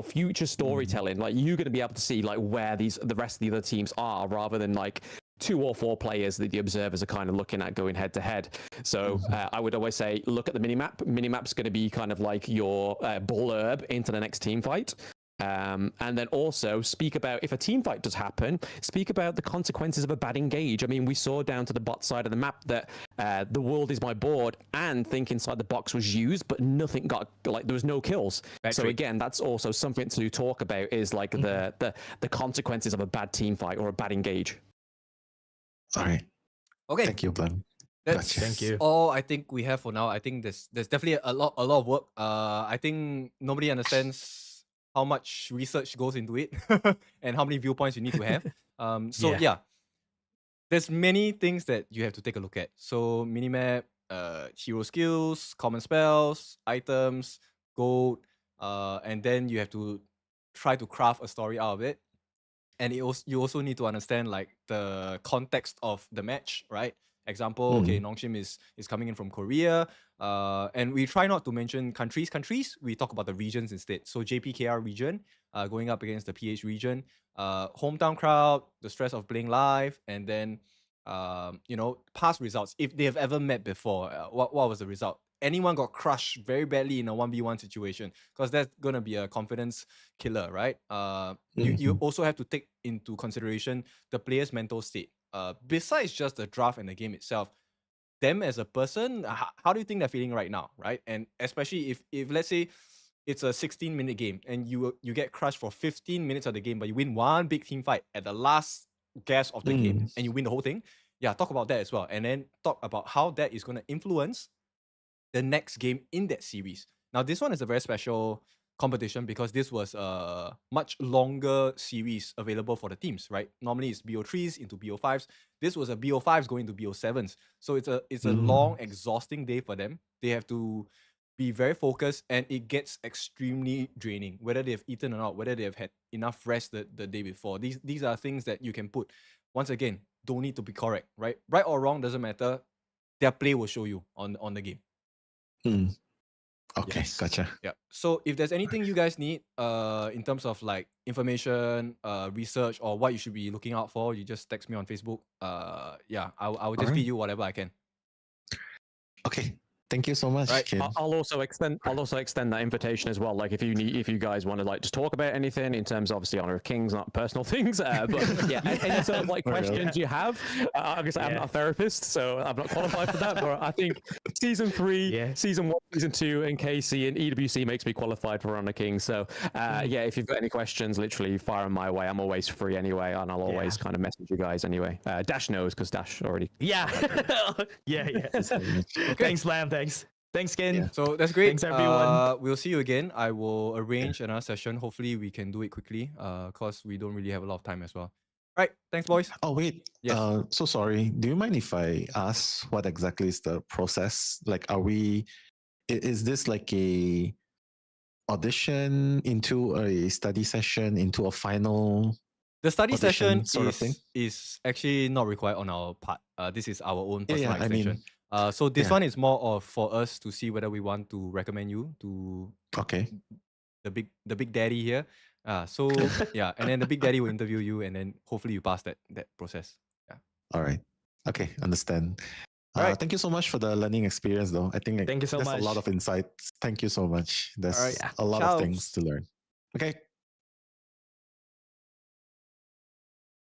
future storytelling. Like you're going to be able to see like where the rest of the other teams are, rather than like 2 or 4 players that the observers are kind of looking at going head to head. So I would always say look at the minimap. Minimap's going to be kind of like your blurb into the next team fight. And then also speak about, if a team fight does happen, speak about the consequences of a bad engage. I mean, we saw down to the bot side of the map that the world is my board and think inside the box was used, but nothing got, like there was no kills. So again, that's also something to talk about, is like the consequences of a bad team fight or a bad engage. All right. Okay. Thank you, Glenn. That's Thank you. all I think we have for now. I think there's definitely a lot of work. I think nobody understands how much research goes into it and how many viewpoints you need to have. There's many things that you have to take a look at. So minimap, hero skills, common spells, items, gold, and then you have to try to craft a story out of it. And you also need to understand like the context of the match, right? Example, okay, Nongshim is coming in from Korea, and we try not to mention countries. We talk about the regions instead. So JPKR region, going up against the PH region, hometown crowd, the stress of playing live, and then past results. If they have ever met before, what was the result? Anyone got crushed very badly in a 1v1 situation, because that's gonna be a confidence killer, right? You also have to take into consideration the player's mental state. Besides just the draft and the game itself, them as a person, how do you think they're feeling right now, right? And especially if let's say it's a 16-minute game and you get crushed for 15 minutes of the game, but you win one big team fight at the last gasp of the game and you win the whole thing. Yeah, talk about that as well, and then talk about how that is going to influence the next game in that series. Now, this one is a very special competition because this was a much longer series available for the teams, right? Normally it's BO3s into BO5s. This was a BO5s going to BO7s. So it's a long, exhausting day for them. They have to be very focused, and it gets extremely draining, whether they have eaten or not, whether they have had enough rest the day before. These are things that you can put. Once again, don't need to be correct, right? Right or wrong, doesn't matter. Their play will show you on the game. Okay, gotcha. Yeah. So if there's anything you guys need in terms of like information, research, or what you should be looking out for, you just text me on Facebook. Yeah, I will just feed you whatever I can. Okay. Thank you so much, Right. Kim. I'll also extend that invitation as well. Like if you guys want to like just talk about anything in terms of obviously Honor of Kings, not personal things, but yeah, any sort of like questions you have. Obviously, I'm not a therapist, so I'm not qualified for that. But I think season 3, season 1, season 2, and KC and EWC makes me qualified for Honor of Kings. So yeah, if you've got any questions, literally fire them my way. I'm always free anyway, and I'll always kind of message you guys anyway. Dash knows because Dash already. Yeah. Thanks, Lam. Thanks, Ken. Yeah. So that's great. Thanks, everyone. We'll see you again. I will arrange another session. Hopefully we can do it quickly, because we don't really have a lot of time as well. Right. Thanks, boys. Oh, wait. Yes. So sorry. Do you mind if I ask what exactly is the process? Like, is this like a audition into a study session into a final? The study audition session sort of thing? is actually not required on our part. This is our own personal I mean, extension. So this one is more of for us to see whether we want to recommend you to okay. the big daddy here. So yeah, and then the big daddy will interview you, and then hopefully you pass that process. Yeah. All right. Okay, understand. All right. Thank you so much for the learning experience, though. I think Thank you so there's much. a lot of insights. Thank you so much. There's right. a lot Ciao. of things to learn. Okay.